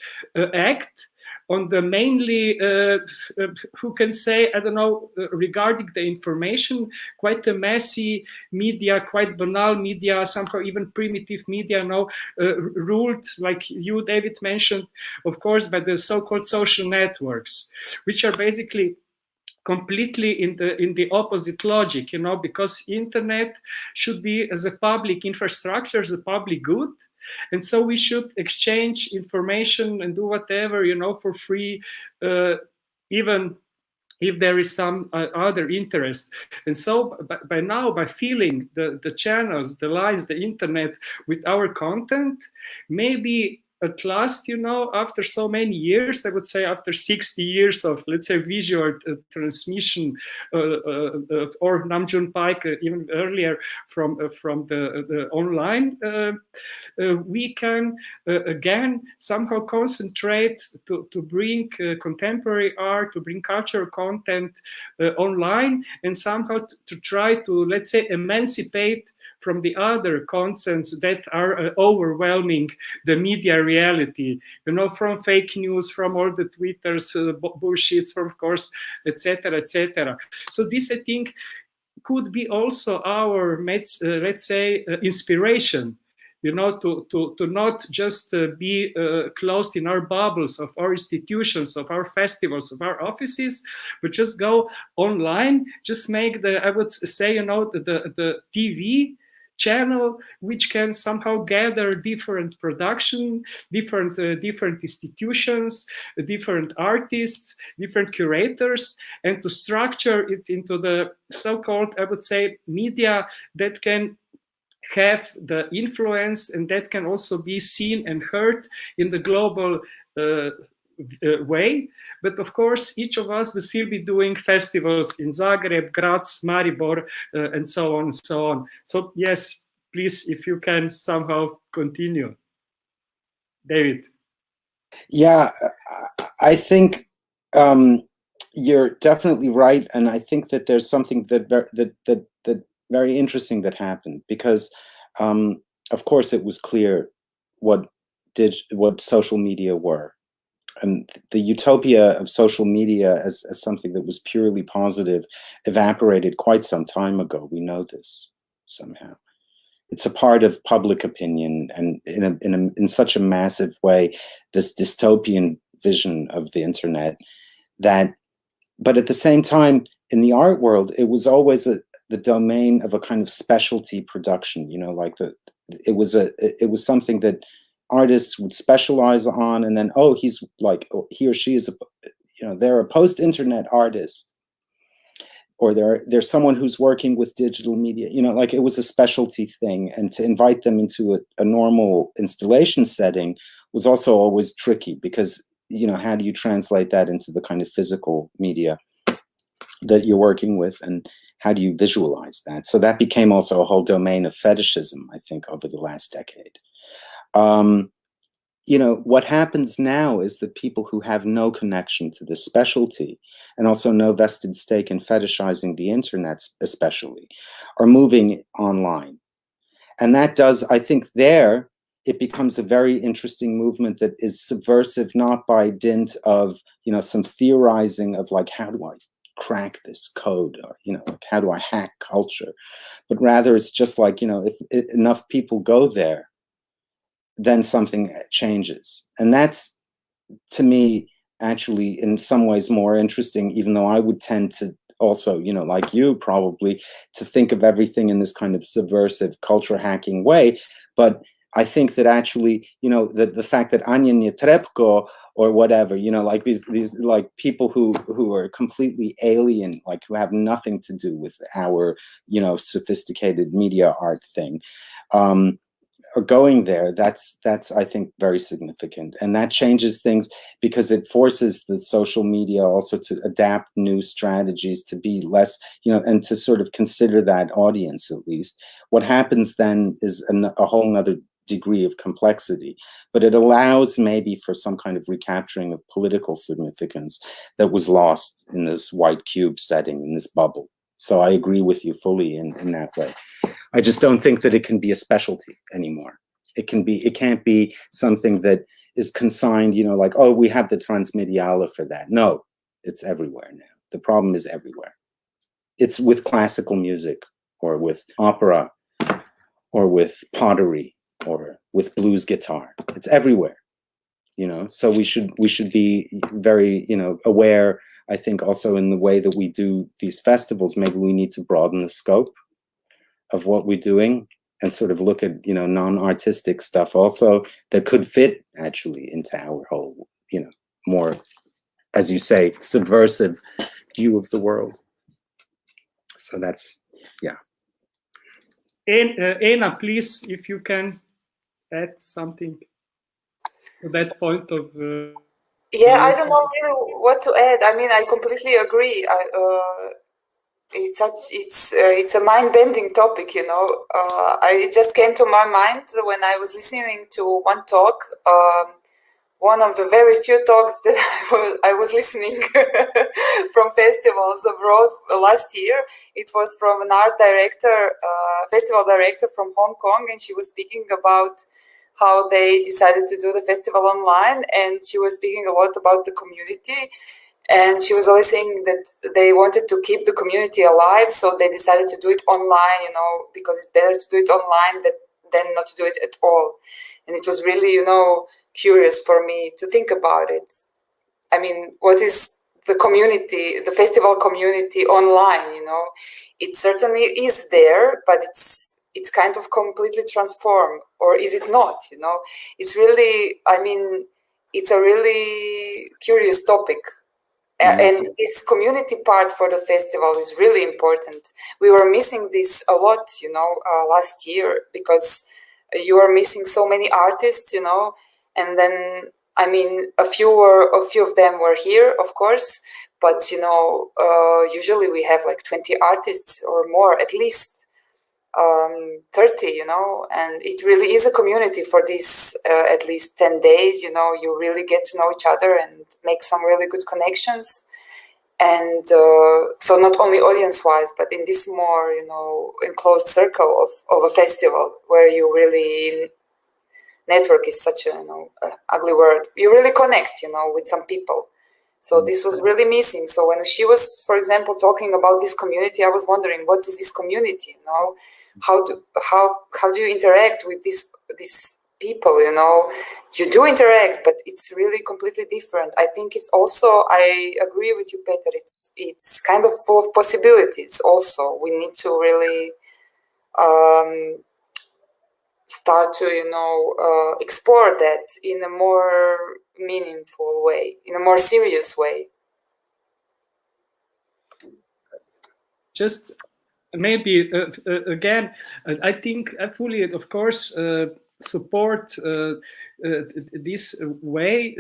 act on the mainly, who can say, I don't know, regarding the information, quite a messy media, quite banal media, somehow even primitive media now, ruled, like you, David, mentioned, of course, by the so-called social networks, which are basically completely in the opposite logic, you know, because internet should be as a public infrastructure, as a public good, and so we should exchange information and do whatever, you know, for free, even if there is some other interest. And so by now, by filling the channels, the lines, the internet with our content, maybe at last, you know, after so many years, I would say after 60 years of, let's say, visual transmission, or Namjoon Paik even earlier from the online, we can again somehow concentrate to bring contemporary art, to bring cultural content online, and somehow to try to, let's say, emancipate from the other concepts that are overwhelming the media reality, you know, from fake news, from all the Twitters, bullshits, from, of course, etc., etc. So this, I think, could be also our, let's say, inspiration, you know, to not just be closed in our bubbles of our institutions, of our festivals, of our offices, but just go online, just make the, I would say, you know, the TV channel which can somehow gather different production, different institutions, different artists, different curators, and to structure it into the so-called, I would say, media that can have the influence and that can also be seen and heard in the global way. But of course, each of us will still be doing festivals in Zagreb, Graz, Maribor, and so on and so on. So yes, please, if you can somehow continue. David. Yeah, I think you're definitely right, and I think that there's something that very interesting that happened, because of course it was clear what social media were. And the utopia of social media as something that was purely positive evaporated quite some time ago. We know this somehow. It's a part of public opinion, and in such a massive way, this dystopian vision of the internet that, but at the same time, in the art world, it was always the domain of a kind of specialty production, you know, like it was something that artists would specialize on, and then, oh, he's like, oh, he or she is they're a post-internet artist, or they're someone who's working with digital media, you know, like it was a specialty thing. And to invite them into a normal installation setting was also always tricky, because, you know, how do you translate that into the kind of physical media that you're working with, and how do you visualize that? So that became also a whole domain of fetishism, I think, over the last decade. You know, what happens now is that people who have no connection to this specialty, and also no vested stake in fetishizing the internet especially, are moving online. And that does, I think, it becomes a very interesting movement that is subversive, not by dint of, you know, some theorizing of like, how do I crack this code, or, you know, like, how do I hack culture? But rather it's just like, you know, if enough people go there, then something changes. And that's, to me, actually in some ways more interesting, even though I would tend to also, you know, like you probably, to think of everything in this kind of subversive culture hacking way. But I think that actually, you know, the fact that Anya Netrebko or whatever, you know, like these like people who are completely alien, like who have nothing to do with our, you know, sophisticated media art thing, are going there, that's I think very significant, and that changes things because it forces the social media also to adapt new strategies to be less, and to sort of consider that audience at least. What happens then is a whole nother degree of complexity, but it allows maybe for some kind of recapturing of political significance that was lost in this white cube setting, in this bubble. So I agree with you fully in that way. I just don't think that it can be a specialty anymore. It can't be something that is consigned, like, oh, we have the transmediale for that. No, it's everywhere now. The problem is everywhere. It's with classical music, or with opera, or with pottery, or with blues guitar. It's everywhere, so we should be very, aware. I think also in the way that we do these festivals, maybe we need to broaden the scope of what we're doing and sort of look at, non-artistic stuff also that could fit actually into our whole, more, as you say, subversive view of the world. So that's, yeah. Anna, please, if you can add something to that point of yeah, I don't know really what to add. I mean, I completely agree. It's a mind-bending topic, it just came to my mind when I was listening to one talk, one of the very few talks that I was listening from festivals abroad last year. It was from an art director, festival director from Hong Kong, and she was speaking about how they decided to do the festival online, and she was speaking a lot about the community. And she was always saying that they wanted to keep the community alive, so they decided to do it online, because it's better to do it online than not to do it at all. And it was really, curious for me to think about it. I mean, what is the community, the festival community online, It certainly is there, but it's kind of completely transformed, or is it not, It's really, it's a really curious topic. And this community part for the festival is really important. We were missing this a lot, last year, because you are missing so many artists, and then, a few of them were here, of course, but, usually we have like 20 artists or more, at least 30, and it really is a community for this at least 10 days, you really get to know each other and make some really good connections. And so not only audience-wise, but in this more, enclosed circle of a festival where you really, network is such a, ugly word. You really connect, with some people. So this was really missing. So when she was, for example, talking about this community, I was wondering, what is this community, How do you interact with these people, You do interact, but it's really completely different. I think it's also, I agree with you, Peter, it's kind of full of possibilities also. We need to really start to, explore that in a more meaningful way, in a more serious way. Just maybe again, I think I fully, of course, support this way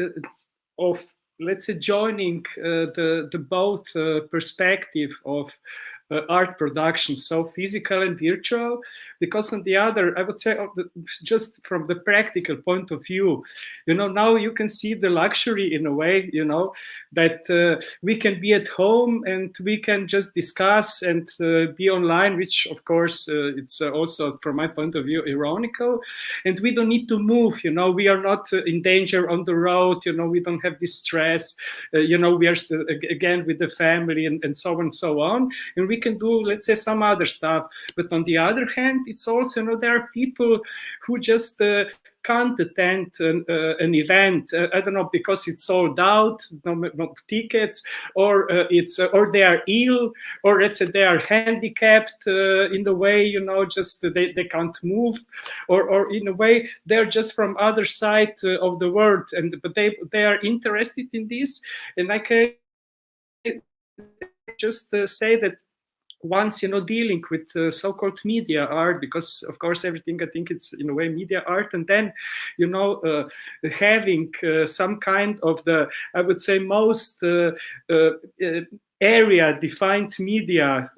of, let's say, joining the both perspective of art production, so physical and virtual, because on the other, I would say, just from the practical point of view, now you can see the luxury in a way, that we can be at home and we can just discuss and be online, which of course it's also from my point of view ironical, and we don't need to move, we are not in danger on the road, we don't have this stress, we are still, again, with the family and so on and so on, and we can do, let's say, some other stuff. But on the other hand, it's also, there are people who just can't attend an event, I don't know, because it's sold out, no tickets, or or they are ill, or let's say they are handicapped in the way, just they can't move, or in a way they're just from other side of the world, but they are interested in this, and I can just say that once, dealing with so-called media art, because of course everything I think it's in a way media art, and then having some kind of the, I would say, most area defined media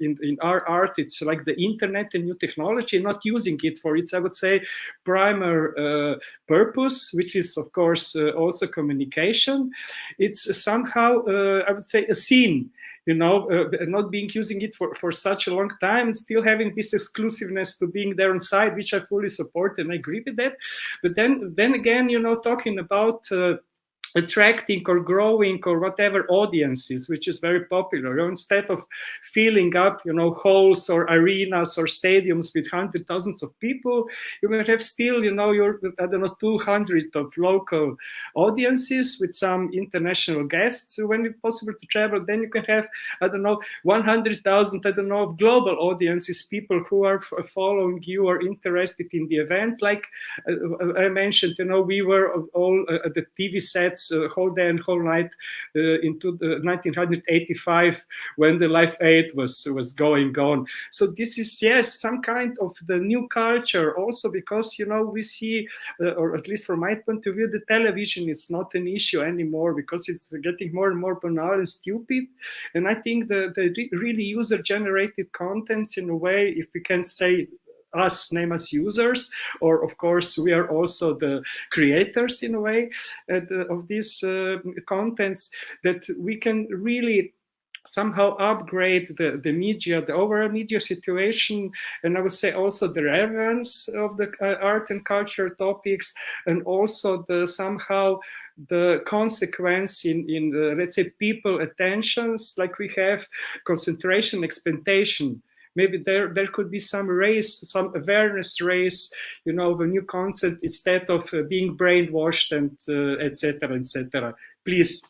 in our art. It's like the internet and new technology, not using it for its, I would say, primary purpose, which is of course also communication. It's somehow I would say a scene, not being using it for such a long time, and still having this exclusiveness to being there on site, which I fully support and I agree with that. But then again, talking about attracting or growing or whatever audiences, which is very popular. Instead of filling up, halls or arenas or stadiums with hundreds of thousands of people, you might have still, your, 200 of local audiences with some international guests. So when it's possible to travel, then you can have, 100,000, of global audiences, people who are following you or interested in the event. Like I mentioned, we were all at the TV sets whole day and whole night into 1985 when the Live Aid was going on. So this is, yes, some kind of the new culture also, because we see, or at least from my point of view, the television is not an issue anymore because it's getting more and more banal and stupid. And I think the really user-generated contents, in a way, if we can say us, name us users, or of course we are also the creators in a way of these contents, that we can really somehow upgrade the media, the overall media situation, and I would say also the relevance of the art and culture topics, and also the somehow the consequence in the, let's say, people attentions, like we have concentration, expectation. Maybe there could be some race, some awareness race, of a new concept instead of being brainwashed and etc., etc. Please.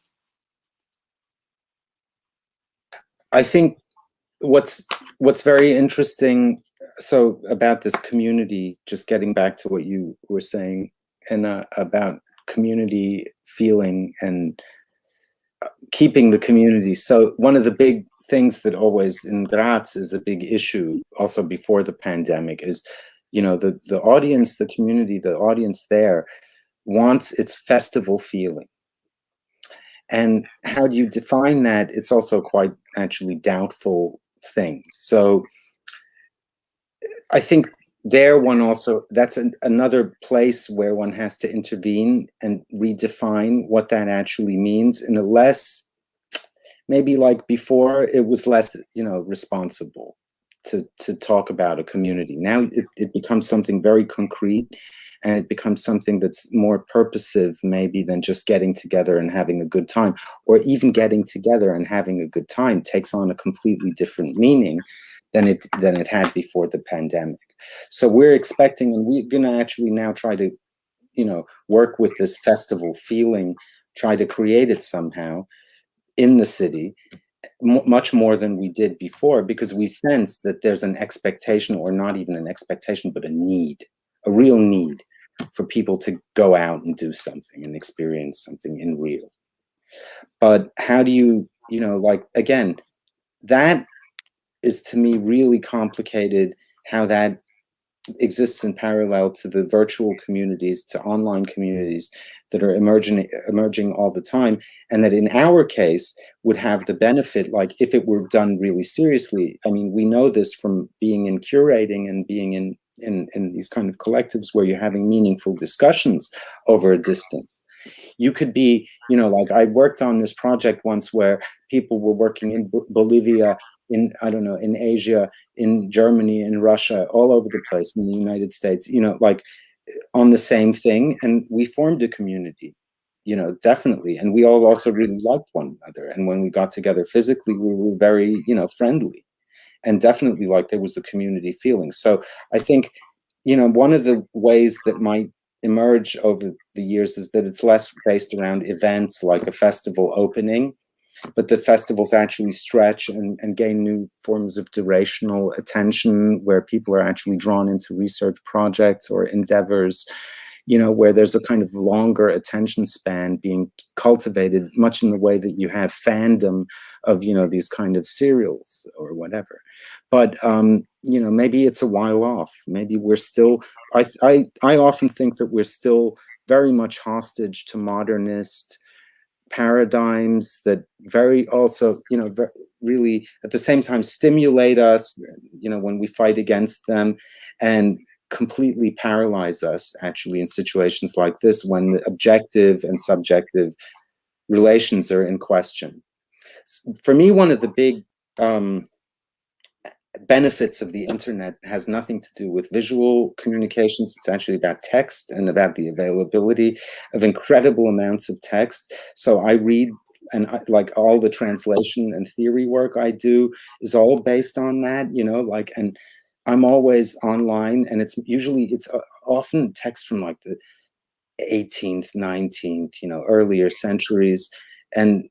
I think what's very interesting, so about this community, just getting back to what you were saying, and about community feeling and keeping the community. So one of the big things that always in Graz is a big issue also before the pandemic is, the audience, the community, the audience there wants its festival feeling. And how do you define that? It's also quite actually doubtful thing. So I think that's another place where one has to intervene and redefine what that actually means in a less, maybe like before it was less, responsible to talk about a community. Now it becomes something very concrete, and it becomes something that's more purposive maybe than just getting together and having a good time, or even getting together and having a good time takes on a completely different meaning than it had before the pandemic. So we're expecting, and we're going to actually now try to, work with this festival feeling, try to create it somehow in the city, much more than we did before, because we sense that there's an expectation, or not even an expectation, but a real need for people to go out and do something and experience something in real. But how do you, again, that is to me really complicated, how that exists in parallel to the virtual communities, to online communities that are emerging all the time, and that in our case would have the benefit, like if it were done really seriously. I mean, we know this from being in curating and being in these kind of collectives where you're having meaningful discussions over a distance. You could be, like I worked on this project once where people were working in Bolivia, in Asia, in Germany, in Russia, all over the place, in the United States, like on the same thing. And we formed a community, definitely. And we all also really liked one another. And when we got together physically, we were very, friendly, and definitely like there was a community feeling. So I think, one of the ways that might emerge over the years is that it's less based around events like a festival opening, but the festivals actually stretch and gain new forms of durational attention, where people are actually drawn into research projects or endeavors, where there's a kind of longer attention span being cultivated, much in the way that you have fandom of, you know, these kind of serials or whatever. But, you know, maybe it's a while off. Maybe we're still, I often think that we're still very much hostage to modernist paradigms that very also, you know, really at the same time stimulate us, you know, when we fight against them, and completely paralyze us actually in situations like this when the objective and subjective relations are in question. For me, one of the big benefits of the internet has nothing to do with visual communications. It's actually about text and about the availability of incredible amounts of text. So I read, and like all the translation and theory work I do is all based on that, you know, like, and I'm always online, and it's often text from like the 18th, 19th, you know, earlier centuries. And,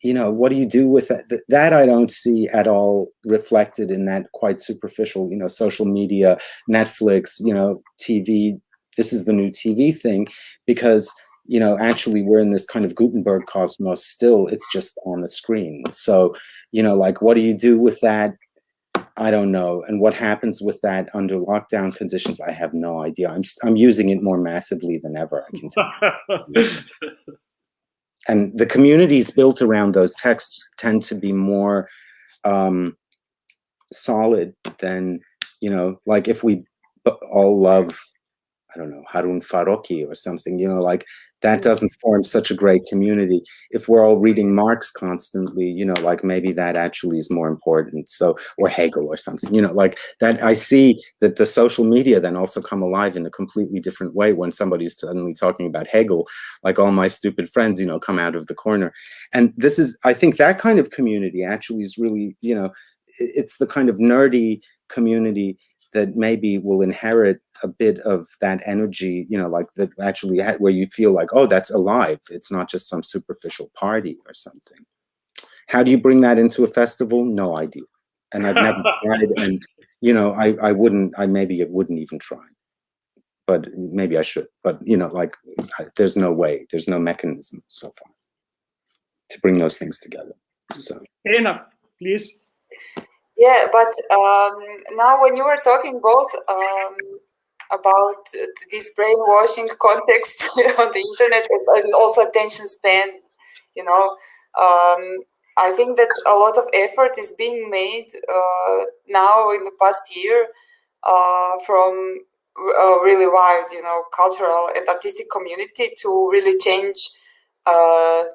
you know, what do you do with that? That I don't see at all reflected in that quite superficial, you know, social media, Netflix, you know, TV. This is the new TV thing, because, you know, actually we're in this kind of Gutenberg cosmos still. It's just on the screen. So, you know, like, what do you do with that? I don't know. And what happens with that under lockdown conditions, I have no idea. I'm using it more massively than ever, I can tell you. And the communities built around those texts tend to be more solid than, you know, like if we all love, I don't know, Harun Farokhi or something, you know, like that doesn't form such a great community. If we're all reading Marx constantly, you know, like maybe that actually is more important. So, or Hegel or something, you know, like that. I see that the social media then also come alive in a completely different way when somebody's suddenly talking about Hegel, like all my stupid friends, you know, come out of the corner. And this is, I think that kind of community actually is really, you know, it's the kind of nerdy community that maybe will inherit a bit of that energy, you know, like that actually where you feel like, oh, that's alive. It's not just some superficial party or something. How do you bring that into a festival? No idea. And I've never tried, and, you know, I wouldn't even try, but maybe I should. But, you know, like there's no way, there's no mechanism so far to bring those things together. So. Anna, please. Yeah, but now when you were talking both about this brainwashing context on the internet and also attention span, you know, I think that a lot of effort is being made now in the past year from a really wide, you know, cultural and artistic community to really change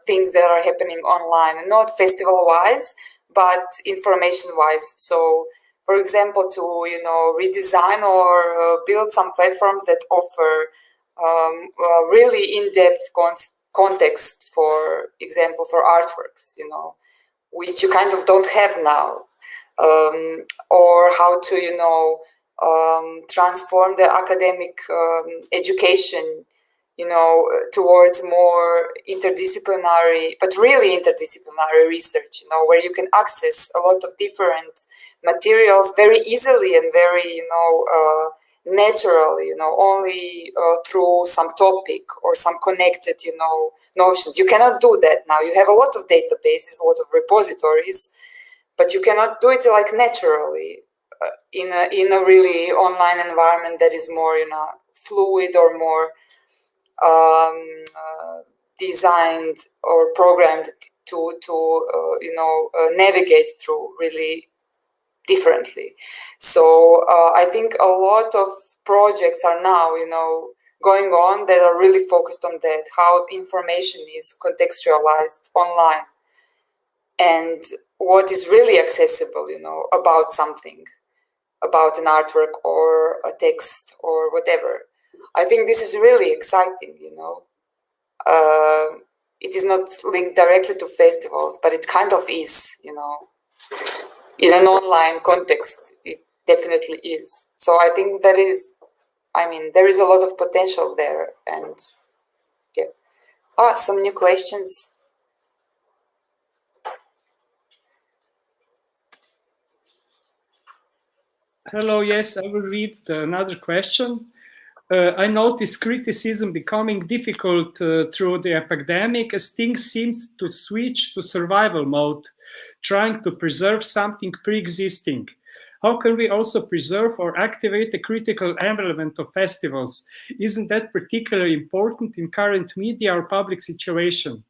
things that are happening online, and not festival-wise, but information-wise. So, for example, to, you know, redesign or build some platforms that offer really in-depth context, for example, for artworks, you know, which you kind of don't have now, or how to, you know, transform the academic education, you know, towards more interdisciplinary, but really interdisciplinary research, you know, where you can access a lot of different materials very easily and very, you know, naturally, you know, only through some topic or some connected, you know, notions. You cannot do that now. You have a lot of databases, a lot of repositories, but you cannot do it like naturally in a really online environment that is more, you know, fluid or more designed or programmed to you know, navigate through really differently. So I think a lot of projects are now, you know, going on that are really focused on that, how information is contextualized online and what is really accessible, you know, about something, about an artwork or a text or whatever. I think this is really exciting, you know. It is not linked directly to festivals, but it kind of is, you know. In an online context, it definitely is. So I think there is, I mean, there is a lot of potential there. And yeah. Some new questions. Hello, yes, I will read another question. I noticed criticism becoming difficult through the epidemic as things seems to switch to survival mode. trying to preserve something pre-existing. How can we also preserve or activate the critical element of festivals? Isn't that particularly important in current media or public situation?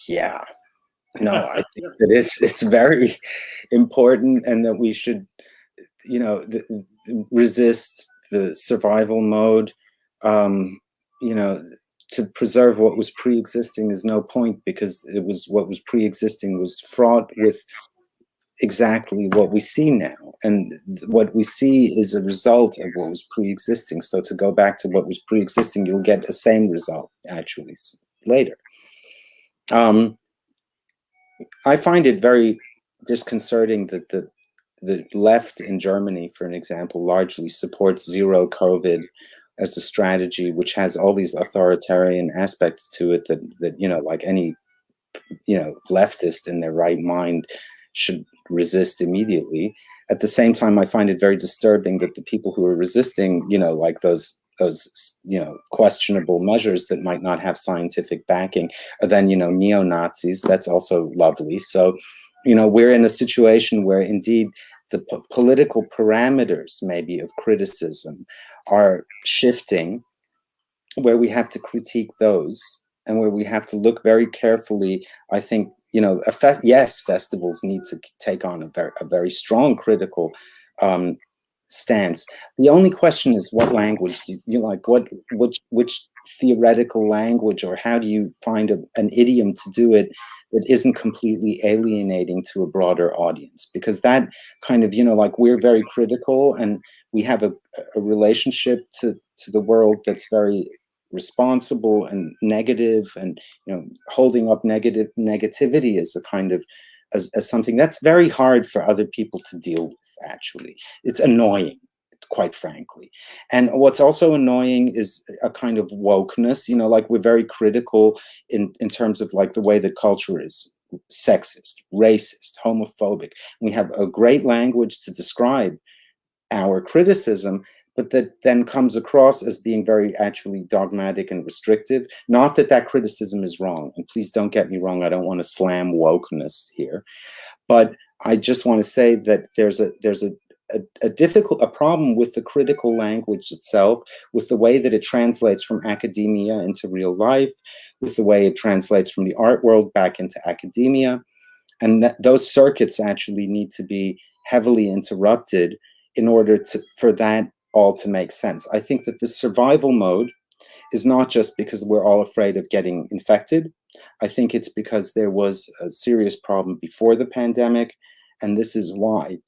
Yeah, no, I think that it's very important, and that we should, you know, resist the survival mode. You know, to preserve what was pre-existing is no point, because it was what was pre-existing was fraught with exactly what we see now, and what we see is a result of what was pre-existing. So to go back to what was pre-existing, you'll get the same result actually later. I find it very disconcerting that the left in Germany, for an example, largely supports zero COVID as a strategy, which has all these authoritarian aspects to it that you know, like any, you know, leftist in their right mind should resist immediately. At the same time, I find it very disturbing that the people who are resisting, you know, like those you know, questionable measures that might not have scientific backing are then, you know, neo-Nazis. That's also lovely. So, you know, we're in a situation where indeed the political parameters maybe of criticism are shifting, where we have to critique those, and where we have to look very carefully. I think, you know, yes, festivals need to take on a very strong critical stance. The only question is, what language do you like? Which theoretical language, or how do you find an idiom to do it that isn't completely alienating to a broader audience? Because that kind of, you know, like, we're very critical, and we have a relationship to the world that's very responsible and negative, and, you know, holding up negativity as a kind of as something that's very hard for other people to deal with. Actually, it's annoying, quite frankly. And what's also annoying is a kind of wokeness, you know, like, we're very critical in terms of like the way that culture is sexist, racist, homophobic. We have a great language to describe our criticism, but that then comes across as being very actually dogmatic and restrictive. Not that that criticism is wrong, and please don't get me wrong, I don't want to slam wokeness here, but I just want to say that there's a problem with the critical language itself, with the way that it translates from academia into real life, with the way it translates from the art world back into academia, and those circuits actually need to be heavily interrupted in order for that all to make sense. I think that the survival mode is not just because we're all afraid of getting infected. I think it's because there was a serious problem before the pandemic, and this is why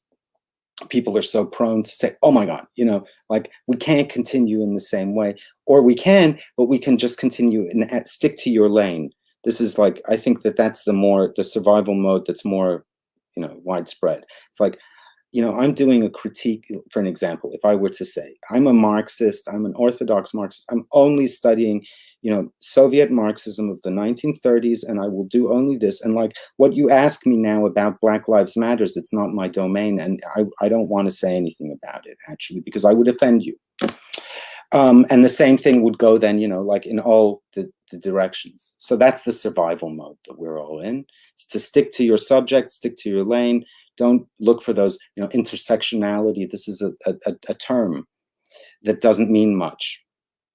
people are so prone to say, oh my God, you know, like, we can't continue in the same way, or we can, but we can just continue and stick to your lane. This is like, I think that that's the survival mode that's more, you know, widespread. It's like, you know, I'm doing a critique, for an example, if I were to say, I'm a Marxist, I'm an Orthodox Marxist, I'm only studying, you know, Soviet Marxism of the 1930s, and I will do only this. And like, what you ask me now about Black Lives Matters, it's not my domain, and I don't want to say anything about it, actually, because I would offend you. And the same thing would go then, you know, like, in all the directions. So that's the survival mode that we're all in. It's to stick to your subject, stick to your lane. Don't look for those, you know, intersectionality. This is a term that doesn't mean much.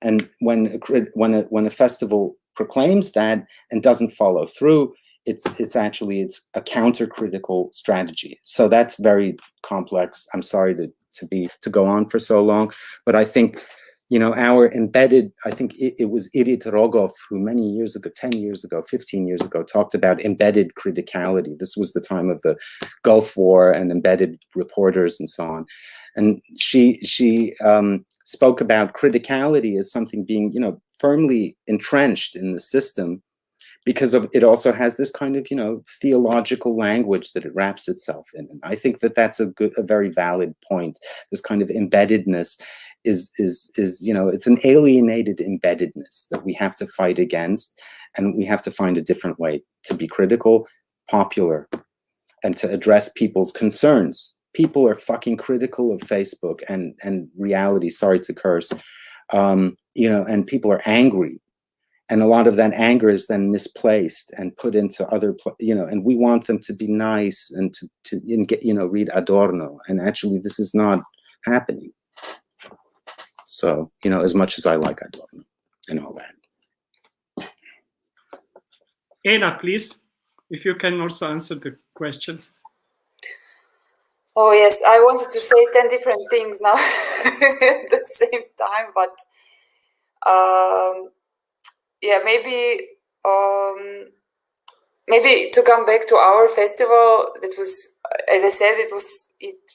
And when a festival proclaims that and doesn't follow through, it's a counter-critical strategy. So that's very complex. I'm sorry to go on for so long, but I think, you know, I think it was Irit Rogov who many years ago, 10 years ago, 15 years ago, talked about embedded criticality. This was the time of the Gulf War and embedded reporters and so on. And she spoke about criticality as something being, you know, firmly entrenched in the system, because it also has this kind of, you know, theological language that it wraps itself in. And I think that that's a very valid point. This kind of embeddedness is, you know, it's an alienated embeddedness that we have to fight against, and we have to find a different way to be critical, popular, and to address people's concerns. People are fucking critical of Facebook and reality, sorry to curse, you know, and people are angry. And a lot of that anger is then misplaced and put into other, and we want them to be nice and to get, read Adorno. And actually, this is not happening. So, as much as I like Adorno and all that. Anna, please, if you can also answer the question. Oh, yes, I wanted to say 10 different things now at the same time, but yeah, maybe to come back to our festival, that was, as I said,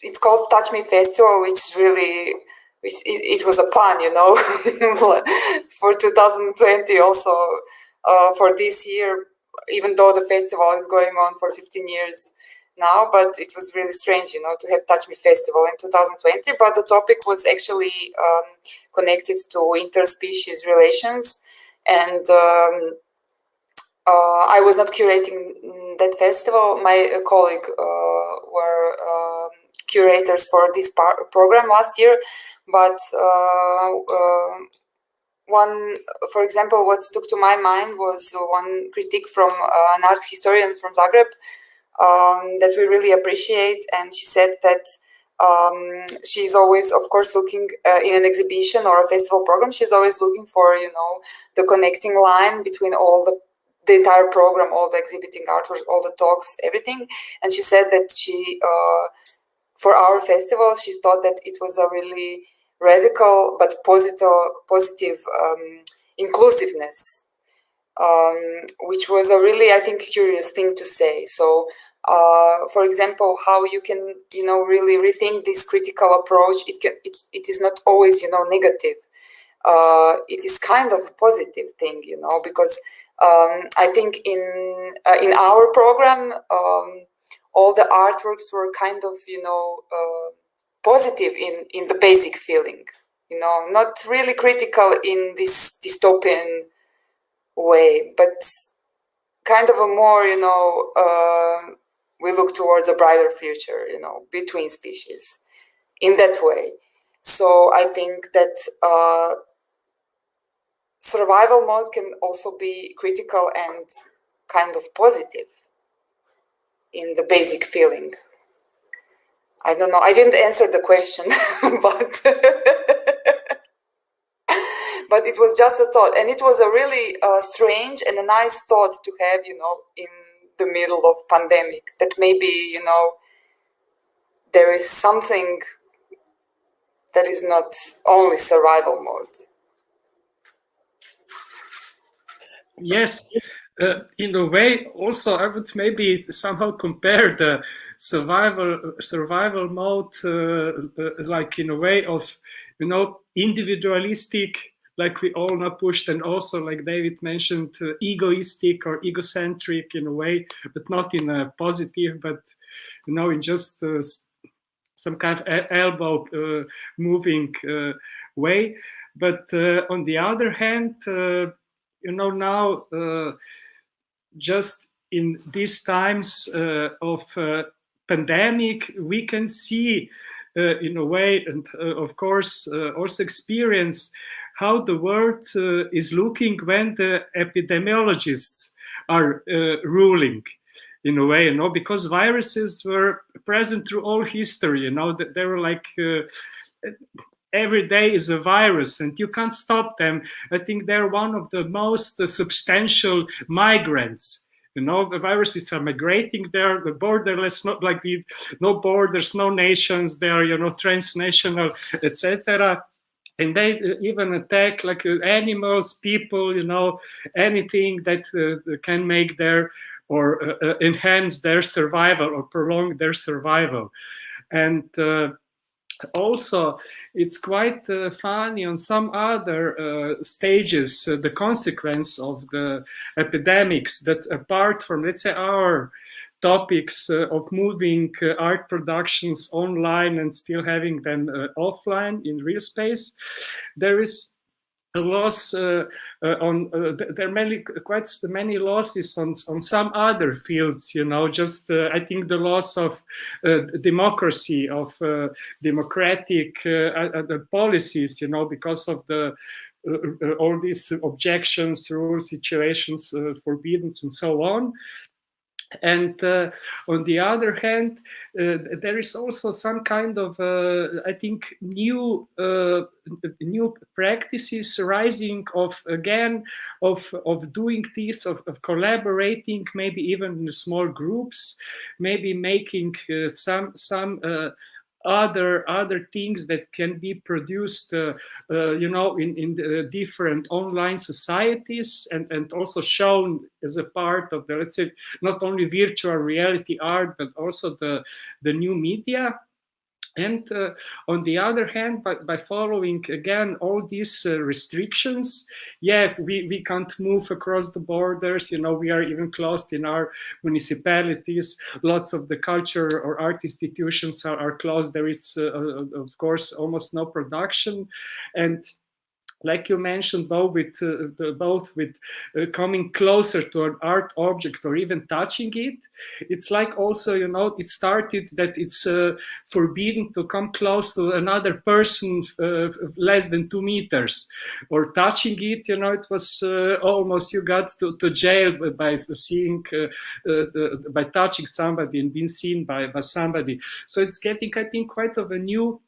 it's called Touch Me Festival, which really, it was a pun, for 2020 also, for this year, even though the festival is going on for 15 years now, but it was really strange, to have Touch Me Festival in 2020, but the topic was actually connected to interspecies relations, and I was not curating that festival. My colleague were curators for this program last year, but for example, what stuck to my mind was one critique from an art historian from Zagreb that we really appreciate, and she said that she's always, of course, looking in an exhibition or a festival program. She's always looking for, the connecting line between all the entire program, all the exhibiting artworks, all the talks, everything. And she said that she, for our festival, she thought that it was a really radical but positive inclusiveness, which was a really, I think, curious thing to say. So, for example, how you can, really rethink this critical approach. It is not always, negative. It is kind of a positive thing, because I think in our program, all the artworks were kind of, positive in the basic feeling, not really critical in this dystopian way, but kind of a more, we look towards a brighter future, between species in that way. So I think that survival mode can also be critical and kind of positive in the basic feeling. I don't know. I didn't answer the question, but it was just a thought, and it was a really strange and a nice thought to have, in the middle of pandemic, that maybe, there is something that is not only survival mode. Yes, in a way, also I would maybe somehow compare the survival mode, like in a way of, individualistic, like we all now pushed, and also, like David mentioned, egoistic or egocentric in a way, but not in a positive, but in just some kind of elbow moving way. But on the other hand, now just in these times of pandemic, we can see in a way, and of course also experience how the world is looking when the epidemiologists are ruling, in a way, because viruses were present through all history, they were like every day is a virus and you can't stop them. I think they're one of the most substantial migrants. The viruses are migrating. They're borderless, not like no borders, no nations. They are, transnational, etc. And they even attack like animals, people, anything that can make their or enhance their survival or prolong their survival. And also, it's quite funny on some other stages, the consequence of the epidemics, that apart from, let's say, our topics of moving art productions online and still having them offline in real space, there is a loss there are quite many losses on some other fields, just I think the loss of democracy, of democratic policies, because of the all these objections, rules, situations, forbiddance, and so on. And on the other hand, there is also some kind of, I think, new practices rising of doing this, of collaborating, maybe even in small groups, maybe making some other things that can be produced, in the different online societies, and also shown as a part of the, let's say, not only virtual reality art, but also the new media. And on the other hand, by following again all these restrictions, we can't move across the borders. We are even closed in our municipalities. Lots of the culture or art institutions are closed. There is, of course, almost no production. And like you mentioned, both with coming closer to an art object or even touching it, it's like also, it started that it's forbidden to come close to another person less than 2 meters, or touching it, it was almost you got to jail by seeing, by touching somebody and being seen by somebody. So it's getting, I think, quite of a new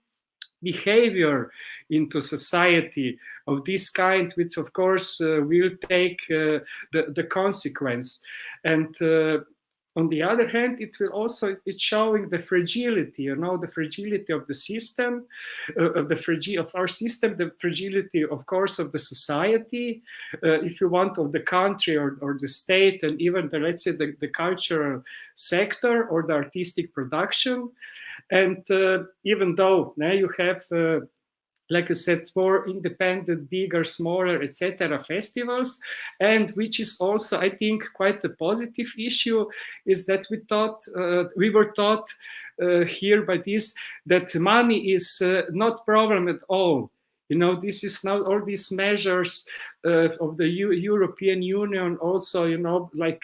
behavior into society of this kind, which of course will take the consequence. And on the other hand, it's showing the fragility, the fragility of the system, of our system, the fragility, of course, of the society, if you want, of the country or the state, and even let's say the cultural sector or the artistic production. And even though now you have, like I said, more independent, bigger, smaller, etc. festivals, and which is also, I think, quite a positive issue, is that we were taught here by this, that money is not problem at all. This is now all these measures of the European Union also, like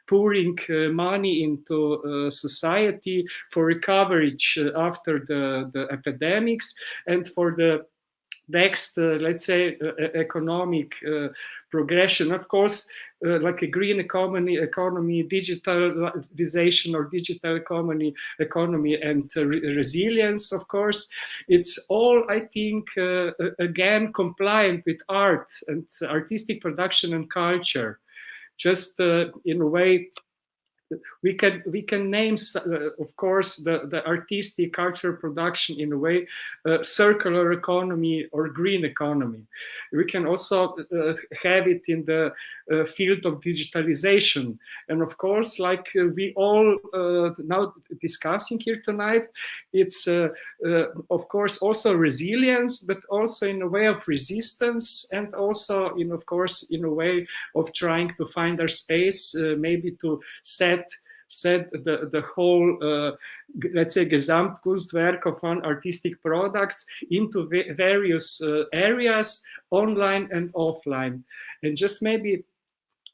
pouring money into society for recovery after the epidemics, and for the next, let's say, economic progression. Of course, like a green economy, digitalization or digital economy, and resilience, of course. It's all, I think, again, compliant with art and artistic production and culture. Just in a way, we can name, of course, the artistic cultural production in a way, circular economy or green economy. We can also have it in the field of digitalization. And of course, like we all now discussing here tonight, it's of course also resilience, but also in a way of resistance, and also of course in a way of trying to find our space, maybe to set the whole, let's say, Gesamtkunstwerk of artistic products into various areas, online and offline. And just maybe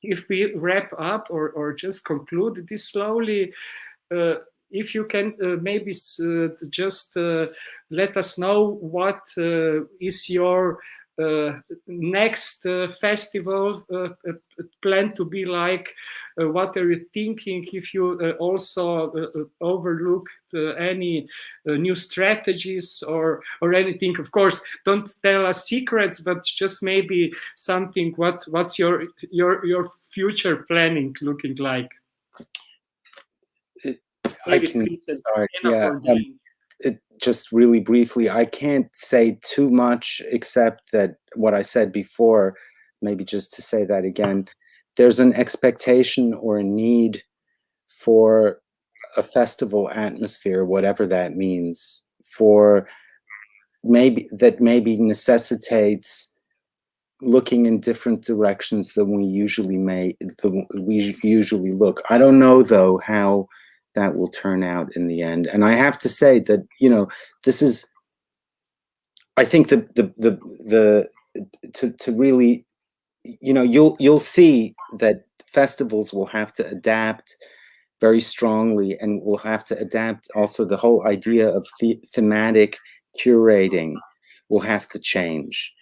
if we wrap up or just conclude this slowly, if you can maybe just let us know what is your next festival plan to be like. What are you thinking? If you also overlooked any new strategies or anything, of course, don't tell us secrets, but just maybe something. What's your future planning looking like? I can start. Yeah. Just really briefly, I can't say too much except that what I said before, maybe just to say that again, there's an expectation or a need for a festival atmosphere, whatever that means, for maybe necessitates looking in different directions than we usually look. I don't know though how that will turn out in the end. And I have to say that, this is, I think to really, you'll see that festivals will have to adapt very strongly, and will have to adapt also the whole idea of thematic curating will have to change.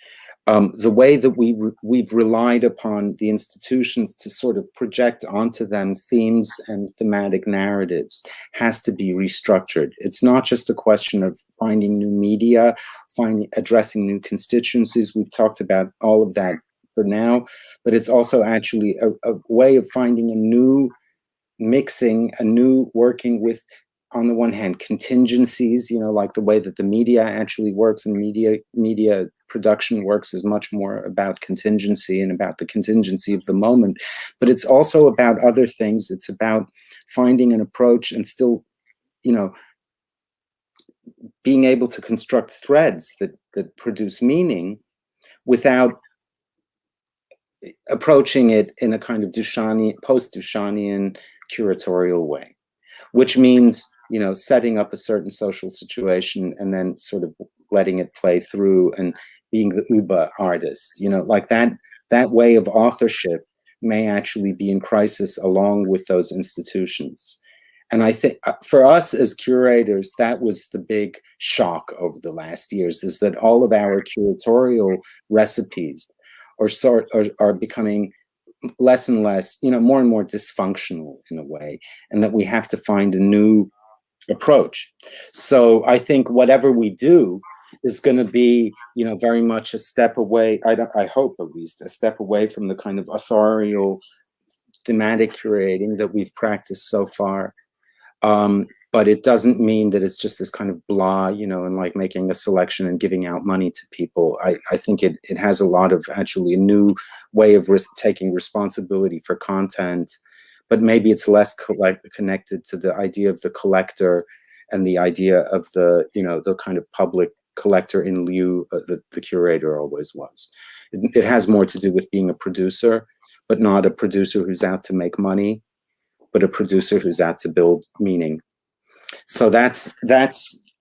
the way that we've relied upon the institutions to sort of project onto them themes and thematic narratives has to be restructured. It's not just a question of finding new media, addressing new constituencies. We've talked about all of that for now, but it's also actually a way of finding a new mixing, a new working with, on the one hand, contingencies, you know, like the way that the media actually works, and media production works is much more about contingency and about the contingency of the moment. But it's also about other things. It's about finding an approach and still, you know, being able to construct threads that produce meaning without approaching it in a kind of post-Duchampian curatorial way, which means, you know, setting up a certain social situation and then sort of letting it play through and being the Uber artist, you know, like that way of authorship may actually be in crisis along with those institutions. And I think for us as curators, that was the big shock over the last years, is that all of our curatorial recipes are becoming less and less, you know, more and more dysfunctional in a way, and that we have to find a new approach. So I think whatever we do is going to be, you know, very much a step away, I hope at least, a step away from the kind of authorial thematic curating that we've practiced so far. But it doesn't mean that it's just this kind of blah, you know, and like making a selection and giving out money to people. I think it has a lot of actually a new way of taking responsibility for content, but maybe it's less connected to the idea of the collector and the idea of the, you know, the kind of public collector in lieu that the curator always was. It has more to do with being a producer, but not a producer who's out to make money, but a producer who's out to build meaning. So that's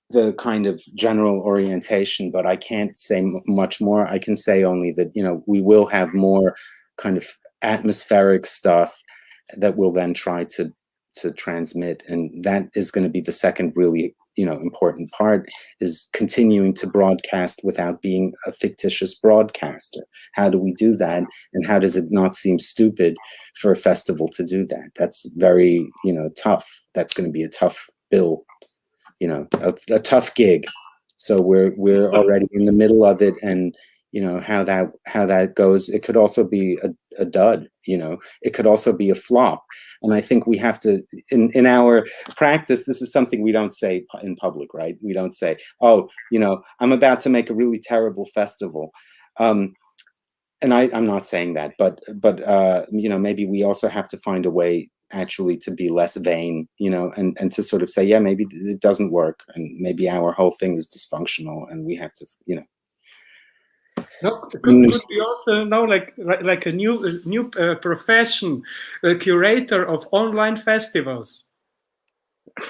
the kind of general orientation, but I can't say much more. I can say only that, you know, we will have more kind of atmospheric stuff that we'll then try to transmit, and that is going to be the second really, you know, important part, is continuing to broadcast without being a fictitious broadcaster. How do we do that, and how does it not seem stupid for a festival to do that? That's very, you know, tough. That's going to be a tough bill, you know, a tough gig. So we're already in the middle of it, and you know how that goes. It could also be a dud, you know. It could also be a flop. And I think we have to, in our practice, this is something we don't say in public, right? We don't say, oh, you know, I'm about to make a really terrible festival. And I'm not saying that, but you know, maybe we also have to find a way actually to be less vain, you know, and to sort of say, yeah, maybe it doesn't work, and maybe our whole thing is dysfunctional, and we have to, you know. No, could we also know like a new profession, a curator of online festivals?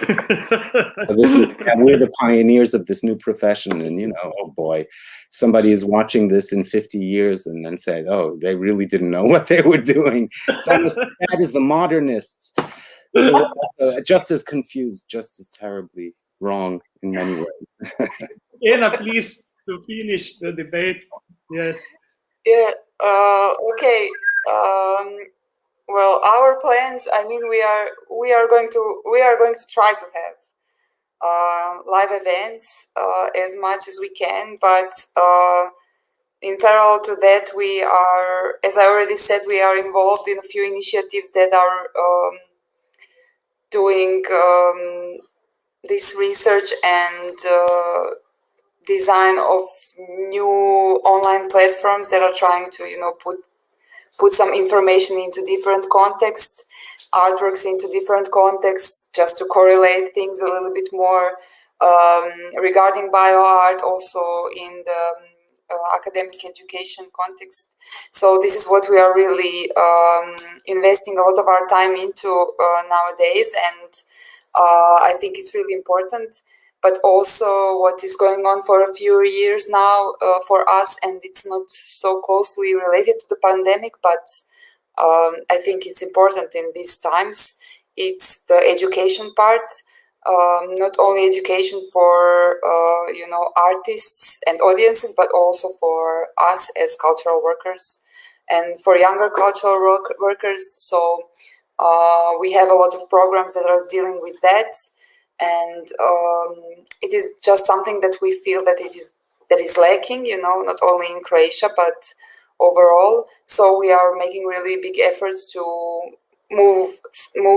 We're the pioneers of this new profession, and you know, oh boy, somebody is watching this in 50 years and then said, oh, they really didn't know what they were doing. It's almost as bad as the modernists. Just as confused, just as terribly wrong in many ways. Anna, please, to finish the debate. Yes. Yeah. Okay. Well, our plans, I mean, we are going to try to have live events as much as we can, but in parallel to that, we are, as I already said, we are involved in a few initiatives that are doing this research and design of new online platforms that are trying to, you know, put some information into different contexts, artworks into different contexts, just to correlate things a little bit more regarding bioart, also in the academic education context. So this is what we are really investing a lot of our time into nowadays, and I think it's really important. But also what is going on for a few years now for us, and it's not so closely related to the pandemic, but I think it's important in these times. It's the education part. not only education for artists and audiences, but also for us as cultural workers and for younger cultural workers. So we have a lot of programs that are dealing with that, and it is just something that we feel that is lacking, not only in Croatia but overall. So we are making really big efforts to move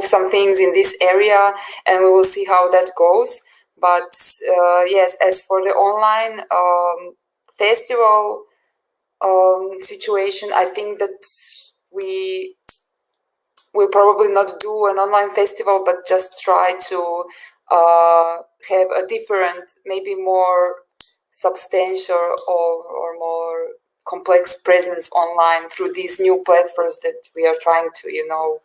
some things in this area, and we will see how that goes. But yes, as for the online festival situation, I think that we will probably not do an online festival, but just try to have a different, maybe more substantial or more complex presence online through these new platforms that we are trying to,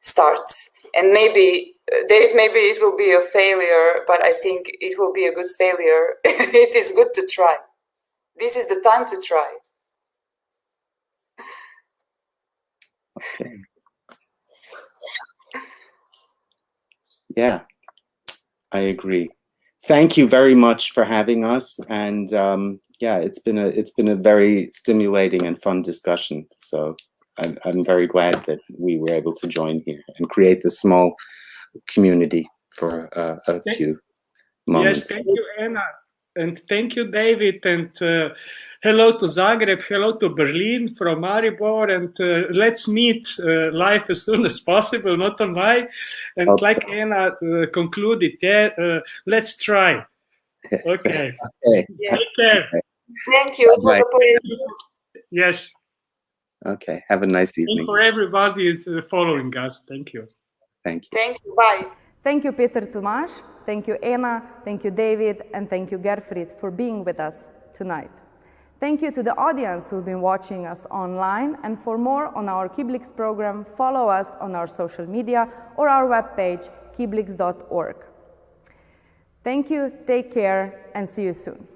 start. And maybe it will be a failure, but I think it will be a good failure. It is good to try. This is the time to try. Okay. Yeah, I agree. Thank you very much for having us, and yeah, it's been a very stimulating and fun discussion. So I'm very glad that we were able to join here and create this small community for a few moments. Yes, thank you, Anna, and thank you, David, and hello to Zagreb, hello to Berlin from Maribor, and let's meet live as soon as possible, not online. And Okay. like Anna concluded, let's try. Yes. Okay. Okay. Yeah. Take care. Thank you. It was a pleasure. Yes. Okay. Have a nice evening. And for everybody is following us. Thank you. Thank you. Thank you. Bye. Thank you, Peter Tomaž. Thank you, Anna. Thank you, David. And thank you, Gerfried, for being with us tonight. Thank you to the audience who've been watching us online. And for more on our KIBLIX program, follow us on our social media or our webpage, kiblix.org. Thank you, take care, and see you soon.